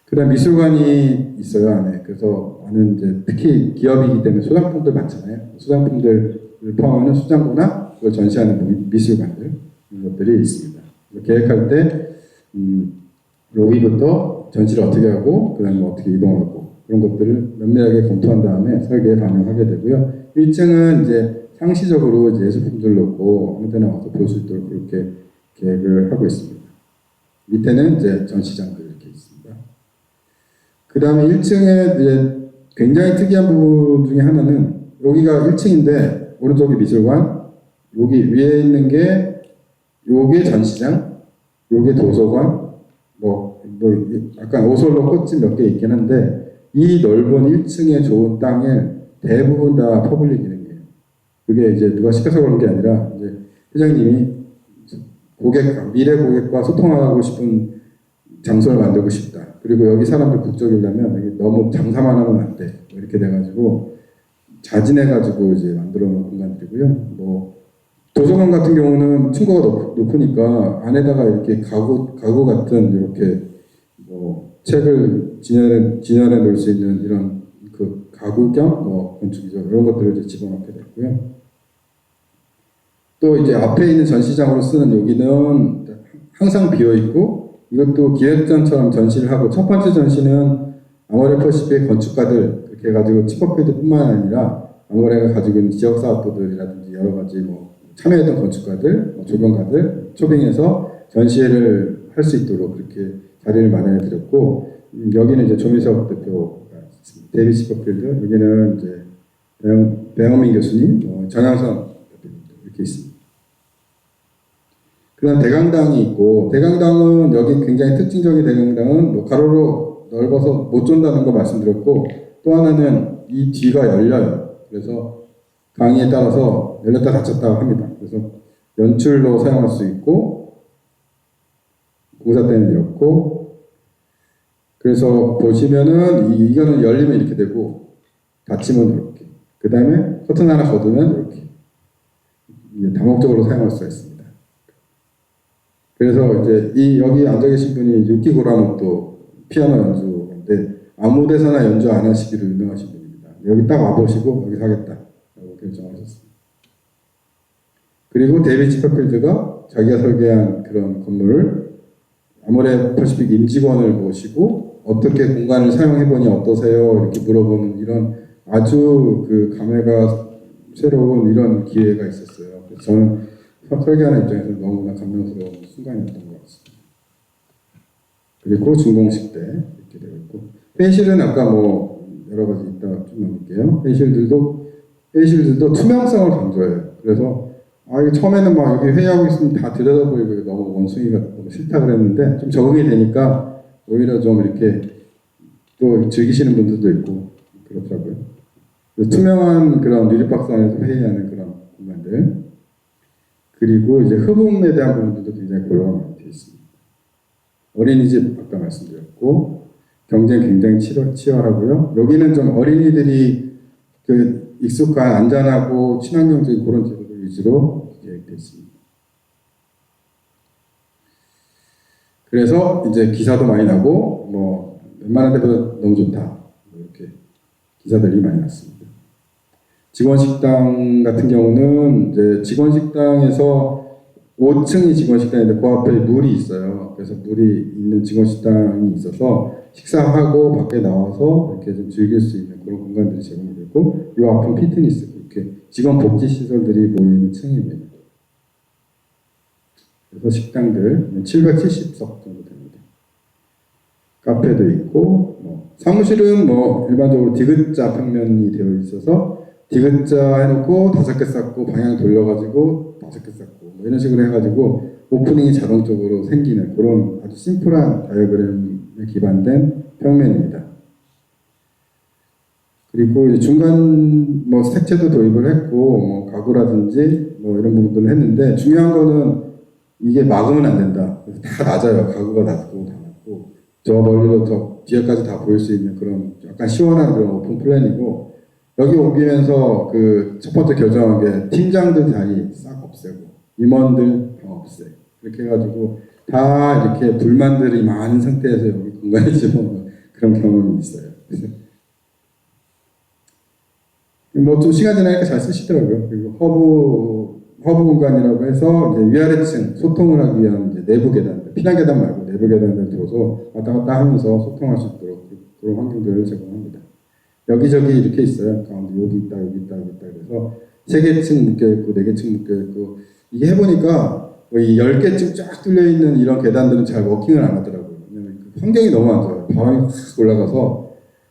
그 다음 미술관이 있어요 안에. 그래서 많은 이제 특히 기업이기 때문에 소장품들 많잖아요. 소장품들을 포함하는 수장고나 그걸 전시하는 미술관들 이런 것들이 있습니다. 계획할 때 로비부터 전시를 어떻게 하고 그다음에 어떻게 이동하고 그런 것들을 면밀하게 검토한 다음에 설계에 반영하게 되고요. 1층은 이제 상시적으로 이제 예술품들 놓고 아무 데나 와서 볼 수 있도록 그렇게 계획을 하고 있습니다. 밑에는 이제 전시장들 이렇게 있습니다. 그 다음에 1층에 이제 굉장히 특이한 부분 중에 하나는 여기가 1층인데 오른쪽이 미술관, 여기 위에 있는 게 요게 전시장, 요게 도서관, 약간 오솔로 꽃집 몇 개 있긴 한데 이 넓은 1층에 좋은 땅에 대부분 다 퍼블릭 기능이에요. 그게 이제 누가 시켜서 그런 게 아니라 이제 회장님이 미래 고객과 소통하고 싶은 장소를 만들고 싶다. 그리고 여기 사람들 국적이려면 여기 너무 장사만 하면 안 돼. 이렇게 돼가지고 자진해가지고 이제 만들어 놓은 공간들이고요. 도서관 같은 경우는 층고가 높으니까 안에다가 이렇게 가구 같은 이렇게 뭐 책을 진열해 놓을 수 있는 이런 그 가구 겸 뭐 건축이죠. 이런 것들을 이제 집어넣게 됐고요. 또 이제 앞에 있는 전시장으로 쓰는 여기는 항상 비어 있고 이것도 기획전처럼 전시를 하고 첫 번째 전시는 아모레퍼시픽 건축가들 이렇게 해가지고 치퍼필드뿐만 아니라 아모레가 가지고 있는 지역 사업부들이라든지 여러 가지 뭐 참여했던 건축가들, 뭐 조경가들 초빙해서 전시회를 할 수 있도록 그렇게 자리를 마련해 드렸고 여기는 이제 조미석 대표가 있습니다. 데이비 치퍼필드 여기는 이제 배영민 교수님, 전향선 대표님들 이렇게 있습니다. 그다음 대강당이 있고 대강당은 여기 굉장히 특징적인 대강당은 뭐 가로로 넓어서 못 쫀다는 거 말씀드렸고 또 하나는 이 뒤가 열려요. 그래서 강의에 따라서 열렸다 닫혔다 합니다. 그래서 연출로 사용할 수 있고 공사 때는 이렇고 그래서 보시면은 이거는 열리면 이렇게 되고 닫히면 이렇게 그 다음에 커튼 하나 걷으면 이렇게 다목적으로 사용할 수가 있습니다. 그래서 이제 여기 앉아 계신 분이 유키 고라모토 피아노 연주인데 아무 데서나 연주 안 하시기로 유명하신 분입니다. 여기 딱 와보시고 여기서 하겠다라고 결정하셨습니다. 그리고 데이비 치퍼필드가 자기가 설계한 그런 건물을 아모레퍼시픽 임직원을 모시고 어떻게 공간을 사용해보니 어떠세요? 이렇게 물어보는 이런 아주 그 감회가 새로운 이런 기회가 있었어요. 그래서 저는 설계하는 입장에서 너무나 감명스러운 순간이었던 것 같습니다. 그리고 준공식 때 이렇게 되어 있고 회의실은 아까 뭐 여러 가지 있다 좀 넘길게요. 회의실들도 투명성을 강조해요. 그래서 이게 처음에는 막 여기 회의하고 있으면 다 들여다보이고 너무 원숭이가 너무 싫다 그랬는데 좀 적응이 되니까 오히려 좀 이렇게 또 즐기시는 분들도 있고 그렇더라고요. 투명한 그런 유리박스 안에서 회의하는 그런 공간들 그리고 이제 흡음에 대한 부분들도 굉장히 고려가 많이 되어 있습니다. 어린이집 아까 말씀드렸고 경쟁 굉장히 치열하고요. 여기는 좀 어린이들이 그 익숙한 안전하고 친환경적인 그런 제도들 위주로 계획되어 있습니다. 그래서 이제 기사도 많이 나고 뭐 웬만한 데보다 너무 좋다 이렇게 기사들이 많이 났습니다. 직원식당 같은 경우는 이제 직원식당에서 5층이 직원식당인데 그 앞에 물이 있어요. 그래서 물이 있는 직원식당이 있어서 식사하고 밖에 나와서 이렇게 좀 즐길 수 있는 그런 공간들이 제공이 되고 이 앞은 피트니스 이렇게 직원 복지 시설들이 모이는 층입니다. 그래서 식당들 770석 정도 됩니다. 카페도 있고 사무실은 뭐 일반적으로 디귿자 평면이 되어 있어서 디귿자 해놓고 5개 쌓고 방향 돌려가지고 5개 쌓고 뭐 이런 식으로 해가지고 오프닝이 자동적으로 생기는 그런 아주 심플한 다이어그램에 기반된 평면입니다. 그리고 이제 중간 뭐 색채도 도입을 했고 뭐 가구라든지 뭐 이런 부분들을 했는데 중요한 거는 이게 막으면 안 된다. 그래서 다 낮아요. 가구가 낮고 다 낮고 저 멀리로 저 뒤에까지 다 보일 수 있는 그런 약간 시원한 그런 오픈 플랜이고 여기 옮기면서 그 첫 번째 결정한 게 팀장들 자리 싹 없애고 임원들 다 없애 이렇게 해가지고 다 이렇게 불만들이 많은 상태에서 여기 공간에 집어넣은 그런 경험이 있어요. 뭐 좀 시간 지나니까 잘 쓰시더라고요. 그리고 허브 공간이라고 해서 이제 위아래층 소통을 하기 위한 이제 내부 계단, 피난 계단 말고 내부 계단을 들어서 왔다 갔다 하면서 소통할 수 있도록 그런 환경들을 제공합니다. 여기저기 이렇게 있어요. 가운데 여기 있다, 여기 있다, 여기 있다. 그래서 3개층 묶여있고 4개층 묶여있고 이게 해보니까 이 10개층 쫙 뚫려있는 이런 계단들은 잘 워킹을 안 하더라고요. 왜냐면 그 환경이 너무 안 좋아요. 바람이 확 올라가서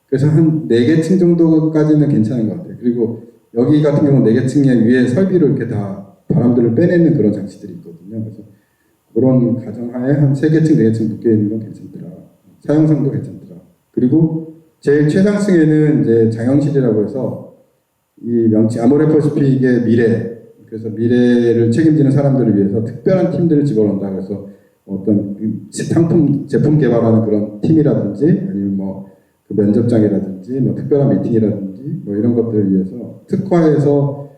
그래서 한 4개층 정도까지는 괜찮은 것 같아요. 그리고 여기 같은 경우는 4개층에 위에 설비로 이렇게 다 바람들을 빼내는 그런 장치들이 있거든요. 그래서 그런 가정하에 한 3개층, 4개층 묶여있는 건 괜찮더라. 사용성도 괜찮더라. 그리고 제일 최상층에는 이제 장영실이라고 해서 이 명칭 아모레퍼시픽의 미래, 그래서 미래를 책임지는 사람들을 위해서 특별한 팀들을 집어넣는다. 그래서 어떤 상품, 제품 개발하는 그런 팀이라든지 아니면 뭐 그 면접장이라든지 뭐 특별한 미팅이라든지 뭐 이런 것들을 위해서 특화해서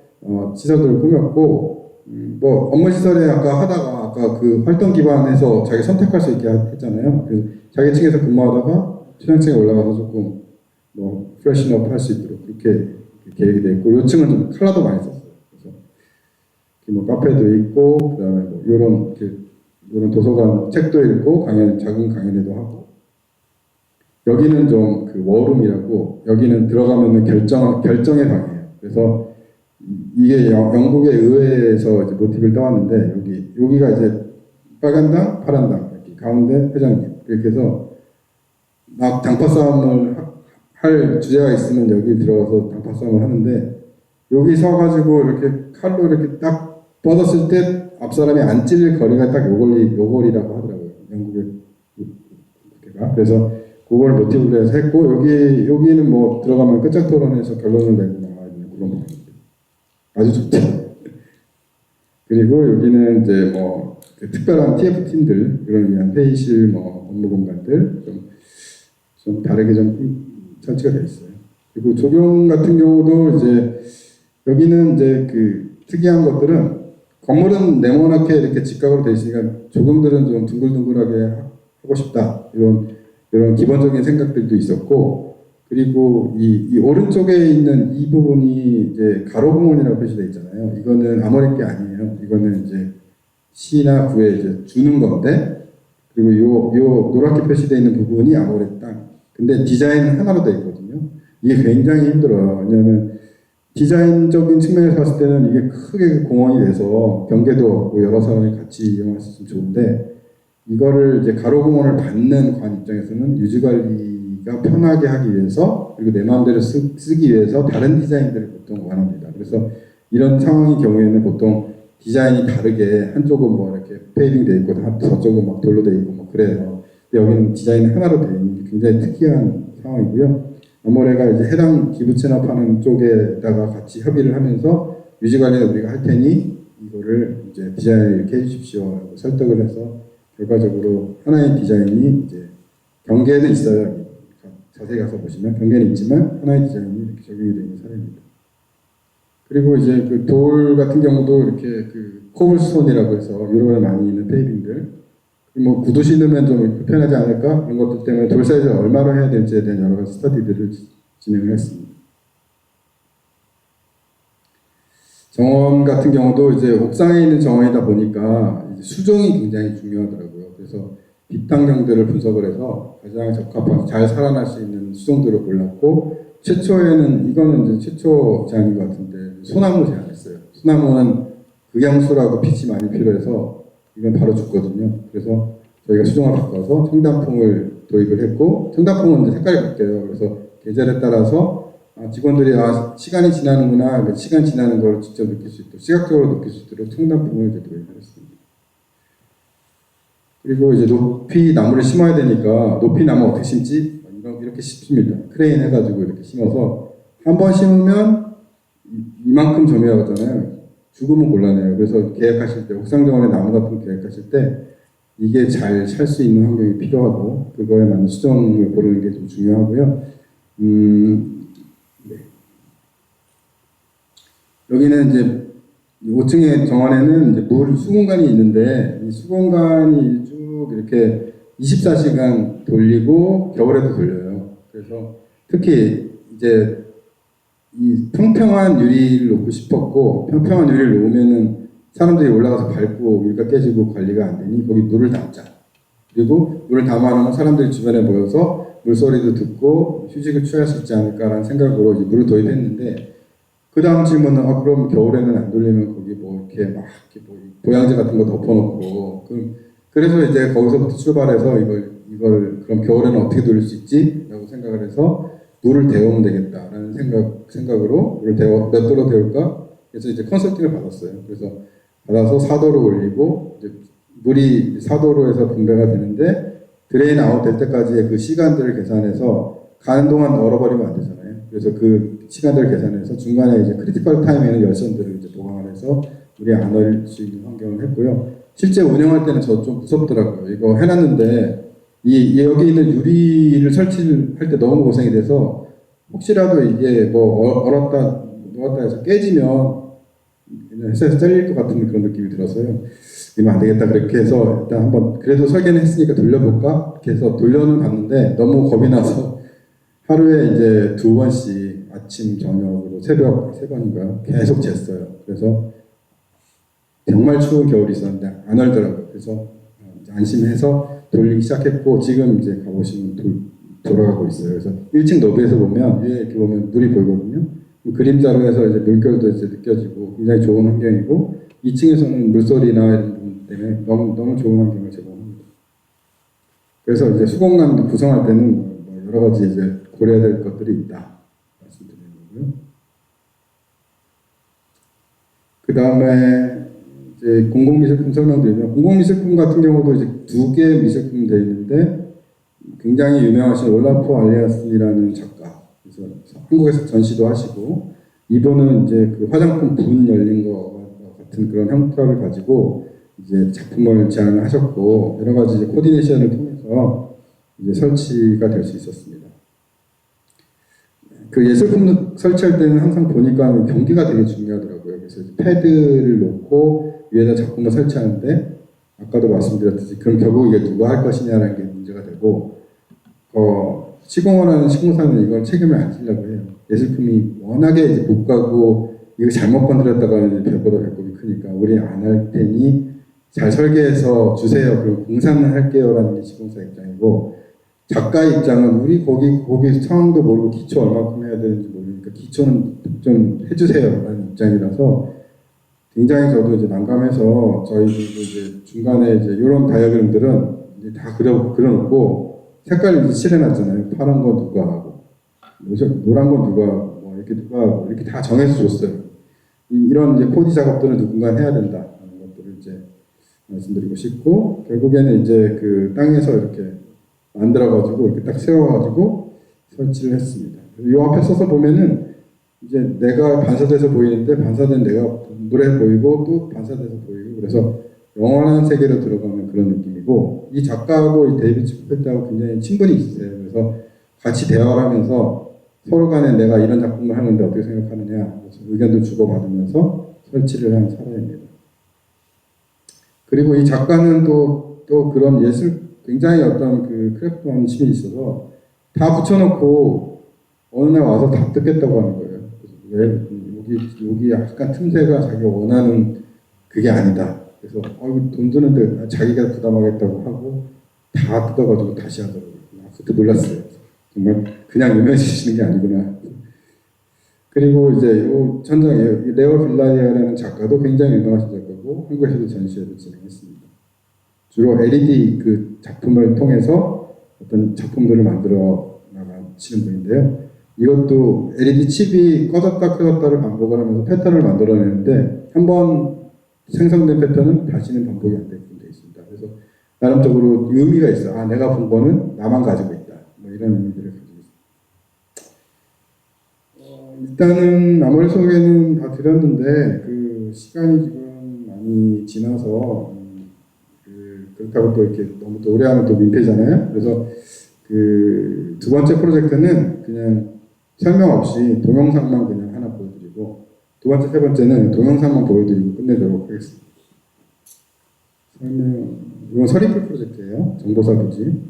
시설들을 꾸몄고 뭐 업무 시설에 아까 그 활동 기반에서 자기 선택할 수 있게 했잖아요. 그래서 자기 층에서 근무하다가 최상층에 올라가서 조금 뭐 프레시업 할 수 있도록 그렇게 계획이 돼 있고, 요층은 좀 컬러도 많이 썼어요. 그래서 뭐 카페도 있고, 그다음에 뭐 이런 도서관 책도 읽고 작은 강연회도 하고, 여기는 좀 그 워룸이라고, 여기는 들어가면은 결정의 방이에요. 그래서 이게 영국의 의회에서 이제 모티브를 따왔는데, 여기가 이제 빨간 당, 파란 당, 이렇게 가운데 회장님, 이렇게 해서 막 당파 싸움을 할 주제가 있으면 여기 들어가서 당파 싸움을 하는데, 여기 서가지고 이렇게 칼로 이렇게 딱 뻗었을 때 앞 사람이 안 찔릴 거리가 딱 요거리라고 하더라고요. 영국의 국회가. 그래서 그걸 모티브로 해서 했고, 여기는 뭐 들어가면 끝장 토론에서 결론을 내고 나와야 되는 그런 부분입니다. 아주 좋죠. 그리고 여기는 이제 뭐 특별한 TF 팀들, 이런 위한 회의실, 뭐 업무 공간들 좀 다르게 좀 설치가 되어 있어요. 그리고 조경 같은 경우도 이제 여기는 이제 그 특이한 것들은, 건물은 네모나게 이렇게 직각으로 되어 있으니까 조경들은 좀 둥글둥글하게 하고 싶다, 이런 기본적인 생각들도 있었고, 그리고 이 오른쪽에 있는 이 부분이 이제 가로공원이라고 표시되어 있잖아요. 이거는 아모레 게 아니에요. 이거는 이제 시나 구에 이제 주는 건데, 그리고 요 노랗게 표시되어 있는 부분이 아모레 땅. 근데 디자인은 하나로 되어 있거든요. 이게 굉장히 힘들어요. 왜냐하면 디자인적인 측면에서 봤을 때는 이게 크게 공원이 돼서 경계도 없고 여러 사람이 같이 이용할 수 있으면 좋은데, 이거를 이제 가로공원을 받는 관 입장에서는 유지관리가 편하게 하기 위해서, 그리고 내 마음대로 쓰기 위해서 다른 디자인들을 보통 원합니다. 그래서 이런 상황의 경우에는 보통 디자인이 다르게, 한쪽은 뭐 이렇게 페이빙 돼 있고 저쪽은 막 돌로 돼 있고 뭐 그래요. 근데 여기는 디자인이 하나로 되어 있는 게 굉장히 특이한 상황이고요. 아모레가 이제 해당 기부 체납하는 쪽에다가 같이 협의를 하면서 유지관리는 우리가 할 테니 이거를 이제 디자인을 이렇게 해주십시오라고 설득을 해서, 결과적으로 하나의 디자인이 이제 경계는 있어요. 자세히 가서 보시면 경계는 있지만 하나의 디자인이 이렇게 적용이 되는 사례입니다. 그리고 이제 그 돌 같은 경우도 이렇게 그 코블스톤이라고 해서 유럽에 많이 있는 페이빙들, 뭐 구두 신으면 좀 불편하지 않을까, 그런 것들 때문에 돌 사이즈를 얼마로 해야 될지에 대한 여러 가지 스터디들을 진행을 했습니다. 정원 같은 경우도 이제 옥상에 있는 정원이다 보니까 이제 수종이 굉장히 중요하더라고요. 그래서 빛 환경들을 분석을 해서 가장 적합한 잘 살아날 수 있는 수종들을 골랐고, 최초에는 이거는 이제 최초 제안인 것 같은데 소나무 제안했어요. 소나무는 극양수라고 빛이 많이 필요해서 이건 바로 죽거든요. 그래서 저희가 수종을 바꿔서 청단풍을 도입을 했고, 청단풍은 이제 색깔이 바뀌어요. 그래서 계절에 따라서 직원들이 시간이 지나는구나, 시간 지나는 걸 직접 느낄 수 있도록, 시각적으로 느낄 수 있도록 청단풍을 이제 도입을 했습니다. 그리고 이제 높이 나무를 심어야 되니까, 높이 나무 어떻게 심지? 이렇게 심습니다. 크레인 해가지고 이렇게 심어서 한 번 심으면 이만큼 점유하잖아요. 죽으면 곤란해요. 그래서 계획하실 때, 옥상정원의 나무 같은 거 계획하실 때 이게 잘 살 수 있는 환경이 필요하고, 그거에 맞는 수정을 고르는 게 좀 중요하고요. 네. 여기는 이제 5층의 정원에는 이제 수공간이 있는데, 이 수공간이 쭉 이렇게 24시간 돌리고 겨울에도 돌려요. 그래서 특히 이제 이 평평한 유리를 놓고 싶었고, 평평한 유리를 놓으면은 사람들이 올라가서 밟고 유리가 깨지고 관리가 안 되니 거기 물을 담자. 그리고 물을 담아놓으면 사람들이 주변에 모여서 물소리도 듣고 휴식을 취할 수 있지 않을까라는 생각으로 이제 물을 도입했는데, 그 다음 질문은 그럼 겨울에는 안 돌리면 거기 뭐 이렇게 막 이렇게 뭐 보양제 같은 거 덮어놓고, 그래서 이제 거기서부터 출발해서 이걸 그럼 겨울에는 어떻게 돌릴 수 있지? 라고 생각을 해서 물을 데우면 되겠다라는 생각으로 물을 몇 도로 데울까? 그래서 이제 컨설팅을 받았어요. 그래서 받아서 4도로 올리고, 이제 물이 4도로에서 분배가 되는데 드레인 아웃 될 때까지의 그 시간들을 계산해서, 가는 동안 얼어버리면 안 되잖아요. 그래서 그 시간들을 계산해서 중간에 이제 크리티컬 타임에는 열선들을 이제 보강을 해서 물이 안 얼릴 수 있는 환경을 했고요. 실제 운영할 때는 저 좀 무섭더라고요. 이거 해놨는데 여기 있는 유리를 설치할 때 너무 고생이 돼서, 혹시라도 이게 뭐 얼었다 녹았다 해서 깨지면 그냥 회사에서 잘릴 것 같은 그런 느낌이 들어서요. 이러면 안 되겠다 그렇게 해서 일단 한번 그래도 설계는 했으니까 돌려볼까? 이렇게 해서 돌려는 봤는데 너무 겁이 나서 하루에 이제 2번씩 아침 저녁으로 새벽 3번인가요? 계속 쟀어요. 그래서 정말 추운 겨울이 있었는데 안 얼더라고요. 그래서 안심해서 돌리기 시작했고 지금 이제 가보시면 돌아가고 있어요. 그래서 1층 로비에서 보면 위에 이렇게 보면 물이 보이거든요. 그림자로 해서 이제 물결도 이제 느껴지고 굉장히 좋은 환경이고 2층에서는 물소리나 이런 부분 때문에 너무 좋은 환경을 제공합니다. 그래서 이제 수공란 구성할 때는 뭐 여러 가지 이제 고려해야 될 것들이 있다 말씀드리는 거고요. 그 다음에 이제 공공미술품 설명드리면 공공미술품 같은 경우도 이제 2개의 미술품이 되어 있는데 굉장히 유명하신 올라프 알리아슨이라는 작가, 그래서 한국에서 전시도 하시고 이분은 이제 그 화장품 분 열린 거 같은 그런 형태를 가지고 이제 작품을 제안을 하셨고 여러 가지 이제 코디네이션을 통해서 이제 설치가 될 수 있었습니다. 그 예술품 설치할 때는 항상 보니까 경계가 되게 중요하더라고요. 그래서 패드를 놓고 위에다 작품을 설치하는데 아까도 말씀드렸듯이 그럼 결국 이게 누가 할 것이냐라는 게 문제가 되고 시공을 하는 시공사는 이걸 책임을 안 지려고 해요. 예술품이 워낙에 이제 고가고 이거 잘못 건드렸다가 배보다 배꼽이 크니까 우리 안 할 테니 잘 설계해서 주세요. 그리고 공사는 할게요라는 게 시공사 입장이고 작가의 입장은 우리 거기 상황도 모르고 기초 얼마큼 해야 되는지 모르니까 기초는 좀 해주세요라는 입장이라서 굉장히 저도 이제 난감해서 저희도 이제 중간에 이제 이런 다이어그램들은 이제 다 그려놓고 색깔을 이제 칠해놨잖아요. 파란 건 누가 하고 노란 건 누가 하고 뭐 이렇게 누가 하고 이렇게 다 정해서 줬어요. 이런 이제 코디 작업들은 누군가 해야 된다는 것들을 이제 말씀드리고 싶고 결국에는 이제 그 땅에서 이렇게 만들어가지고 이렇게 딱 세워가지고 설치를 했습니다. 이 앞에 서서 보면은 이제 내가 반사돼서 보이는데 반사된 내가 물에 보이고 또 반사돼서 보이고 그래서 영원한 세계로 들어가는 그런 느낌이고 이 작가하고 이 데이비드 코펠트하고 굉장히 친분이 있으세요. 그래서 같이 대화를 하면서 서로 간에 내가 이런 작품을 하는데 어떻게 생각하느냐 의견도 주고받으면서 설치를 한 사람입니다. 그리고 이 작가는 또 그런 예술 굉장히 어떤 그 크래프트만심이 있어서 다 붙여놓고 어느 날 와서 다 뜯겠다고 하는 거예요. 왜 여기 약간 틈새가 자기가 원하는 그게 아니다. 그래서 돈 드는데 자기가 부담하겠다고 하고 다 뜯어가지고 다시 하더라고요. 그때 놀랐어요. 정말 그냥 유명해지시는 게 아니구나. 그리고 이제 이 천장에 레오 빌라리아라는 작가도 굉장히 유명하신 작가고 한국에서도 전시회를 진행했습니다. 주로 LED 그 작품을 통해서 어떤 작품들을 만들어 나가시는 분인데요. 이것도 LED 칩이 꺼졌다 켜졌다를 반복을 하면서 패턴을 만들어내는데 한번 생성된 패턴은 다시는 반복이 안 되게끔 되어 있습니다. 그래서 나름적으로 의미가 있어요. 내가 본 거는 나만 가지고 있다. 뭐 이런 의미들을 가지고 있습니다. 일단은 나머지 소개는 다 드렸는데 그 시간이 지금 많이 지나서 그렇다고 또 이렇게 너무 또 오래 하면 또 민폐잖아요. 그래서 그 두 번째 프로젝트는 그냥 설명 없이 동영상만 그냥 하나 보여드리고 두 번째, 세 번째는 동영상만 보여드리고 끝내도록 하겠습니다. 이건 서리풀 프로젝트예요. 정보사 부지.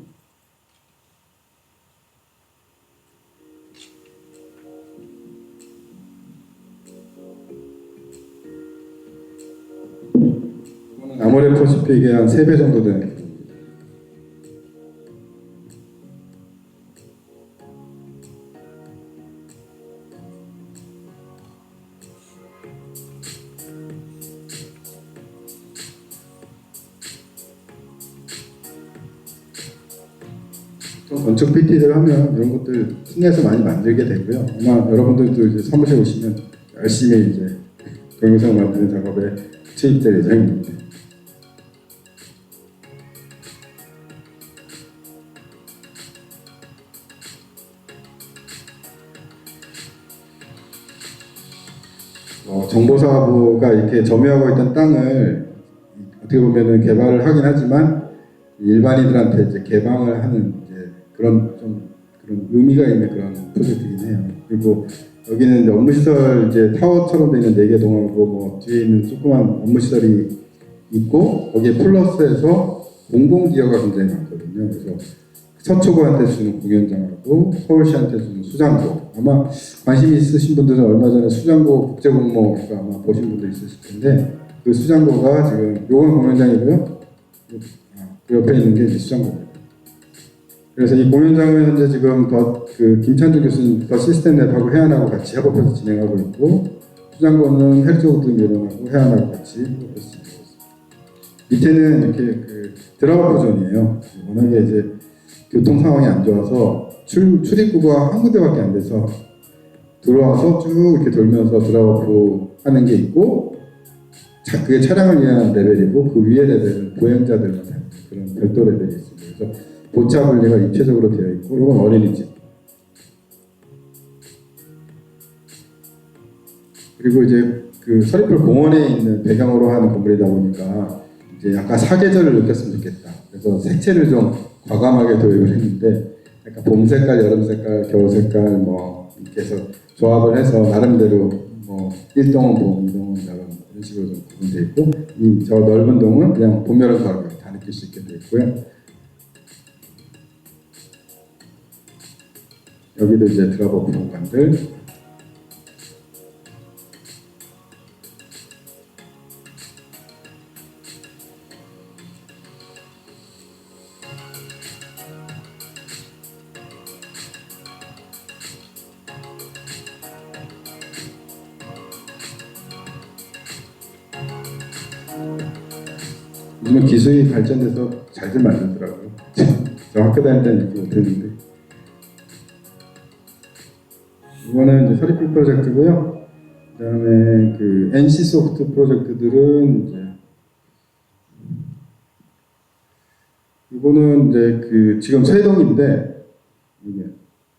이거는 아모레퍼시픽의 한 3배 정도 되는 규모입니다. 건축 PT들 하면 이런 것들 팀내에서 많이 만들게 되고요. 아마 여러분들도 이제 사무실 오시면 열심히 이제 동영상 만드는 작업에 투입될 예정입니다. 정보사부가 이렇게 점유하고 있던 땅을 어떻게 보면은 개발을 하긴 하지만 일반인들한테 이제 개방을 하는 이제 그런 좀 그런 의미가 있는 그런 프로젝트이긴 해요. 그리고 여기는 이제 업무시설 이제 타워처럼 되어 있는 4개 동하고 뭐 뒤에 있는 조그만 업무시설이 있고 거기에 플러스해서 공공기여가 굉장히 많거든요. 그래서 서초구한테 주는 공연장하고 서울시한테 주는 수장고, 아마 관심 있으신 분들은 얼마 전에 수장고 국제공모가 아마 보신 분들 있으실 텐데 그 수장고가 지금 요건 공연장이고요. 그 옆에 있는 게 이제 수장고입니다. 그래서 이 공연장은 현재 지금 그 김찬주 교수님 더 시스템랩하고 해안하고 같이 협업해서 진행하고 있고, 수장고는 헬조우드 미론하고 해안하고 같이 협업해서 진행하고 있습니다. 밑에는 이렇게 그 드라마 버전이에요. 워낙에 이제 교통 상황이 안 좋아서 출입구가 한 군데밖에 안 돼서 들어와서 쭉 이렇게 돌면서 드라이브 하는 게 있고, 그게 차량을 위한 레벨이고 그 위에 레벨은 보행자들만 그런 별도 레벨이 있습니다. 그래서 보차 분리가 입체적으로 되어 있고, 이건 어린이집. 그리고 이제 그 서리풀 공원에 있는 배경으로 하는 건물이다 보니까 이제 약간 사계절을 느꼈으면 좋겠다. 그래서 색채를 좀 과감하게 도입을 했는데, 약간 봄 색깔, 여름 색깔, 겨울 색깔 뭐 이렇게 해서 조합을 해서 나름대로 뭐 1동은 봄, 2동은 여름 이런 식으로 좀 구분되어 있고, 이 저 넓은 동은 그냥 봄, 여름, 가을 다 느낄 수 있게 되어 있고요. 여기도 이제 드랍업 공간들. 요즘 기술이 발전돼서 잘들 만들더라고요. 저 학교 다닐 때는 이렇게 못했는데. 이거는 이제 서리풀 프로젝트고요. 그다음에 그 NC 소프트 프로젝트들은 이제 이거는 이제 그 지금 세동인데, 이게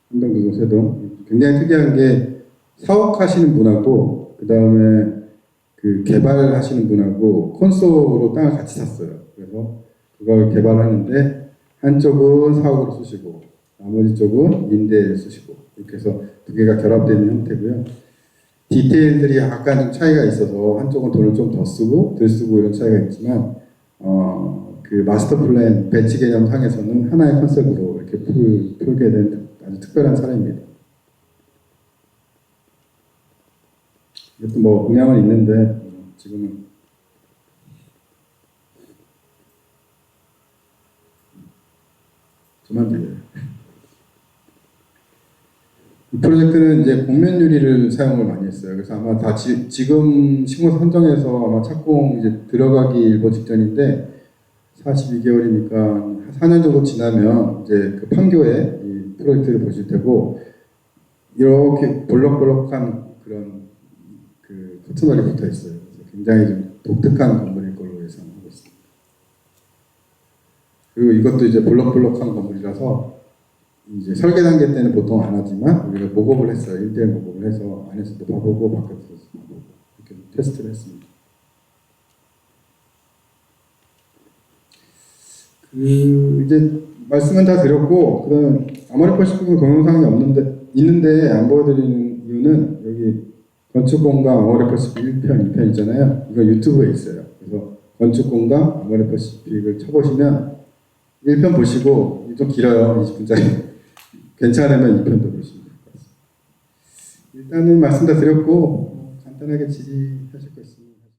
한동도동 세동 굉장히 특이한 게 사업하시는 분하고 그다음에 그 개발하시는 분하고 콘소로 땅을 같이 샀어요. 그래서 그걸 개발하는데 한쪽은 사업으로 쓰시고 나머지 쪽은 임대를 쓰시고, 이렇게 해서 두 개가 결합되는 형태고요. 디테일들이 약간 좀 차이가 있어서 한쪽은 돈을 좀 더 쓰고 덜 쓰고 이런 차이가 있지만, 그 마스터 플랜 배치 개념 상에서는 하나의 컨셉으로 이렇게 풀게 된 아주 특별한 사례입니다. 이것도 뭐 공약은 있는데 지금은 저만 들려요. 이 프로젝트는 이제 곡면 유리를 사용을 많이 했어요. 그래서 아마 다 지금 시공 선정해서 아마 착공 이제 들어가기 일보 직전인데, 42개월이니까 4년 정도 지나면 이제 그 판교에 이 프로젝트를 보실 테고, 이렇게 볼록볼록한 그런 그 커튼월이 붙어 있어요. 그래서 굉장히 좀 독특한 건물일 걸로 예상하고 있습니다. 그리고 이것도 이제 볼록볼록한 건물이라서 이제 설계 단계 때는 보통 안 하지만 우리가 모급을 했어요. 1대1 모급을 해서 안에서도 봐보고 바깥에서도 봐보고 이렇게 테스트를 했습니다. 이제 말씀은 다 드렸고, 그다음 아모레퍼시픽은 동영상이 있는데 안 보여드리는 이유는, 여기 건축공감 아모레퍼시픽 1편, 2편 있잖아요. 이거 유튜브에 있어요. 그래서 건축공감 아모레퍼시픽을 쳐보시면 1편 보시고, 좀 길어요. 20분짜리. 괜찮으면 2편도 보시면 될 것 같습니다. 일단은 말씀 다 드렸고 간단하게 질의하실 거 있습니다.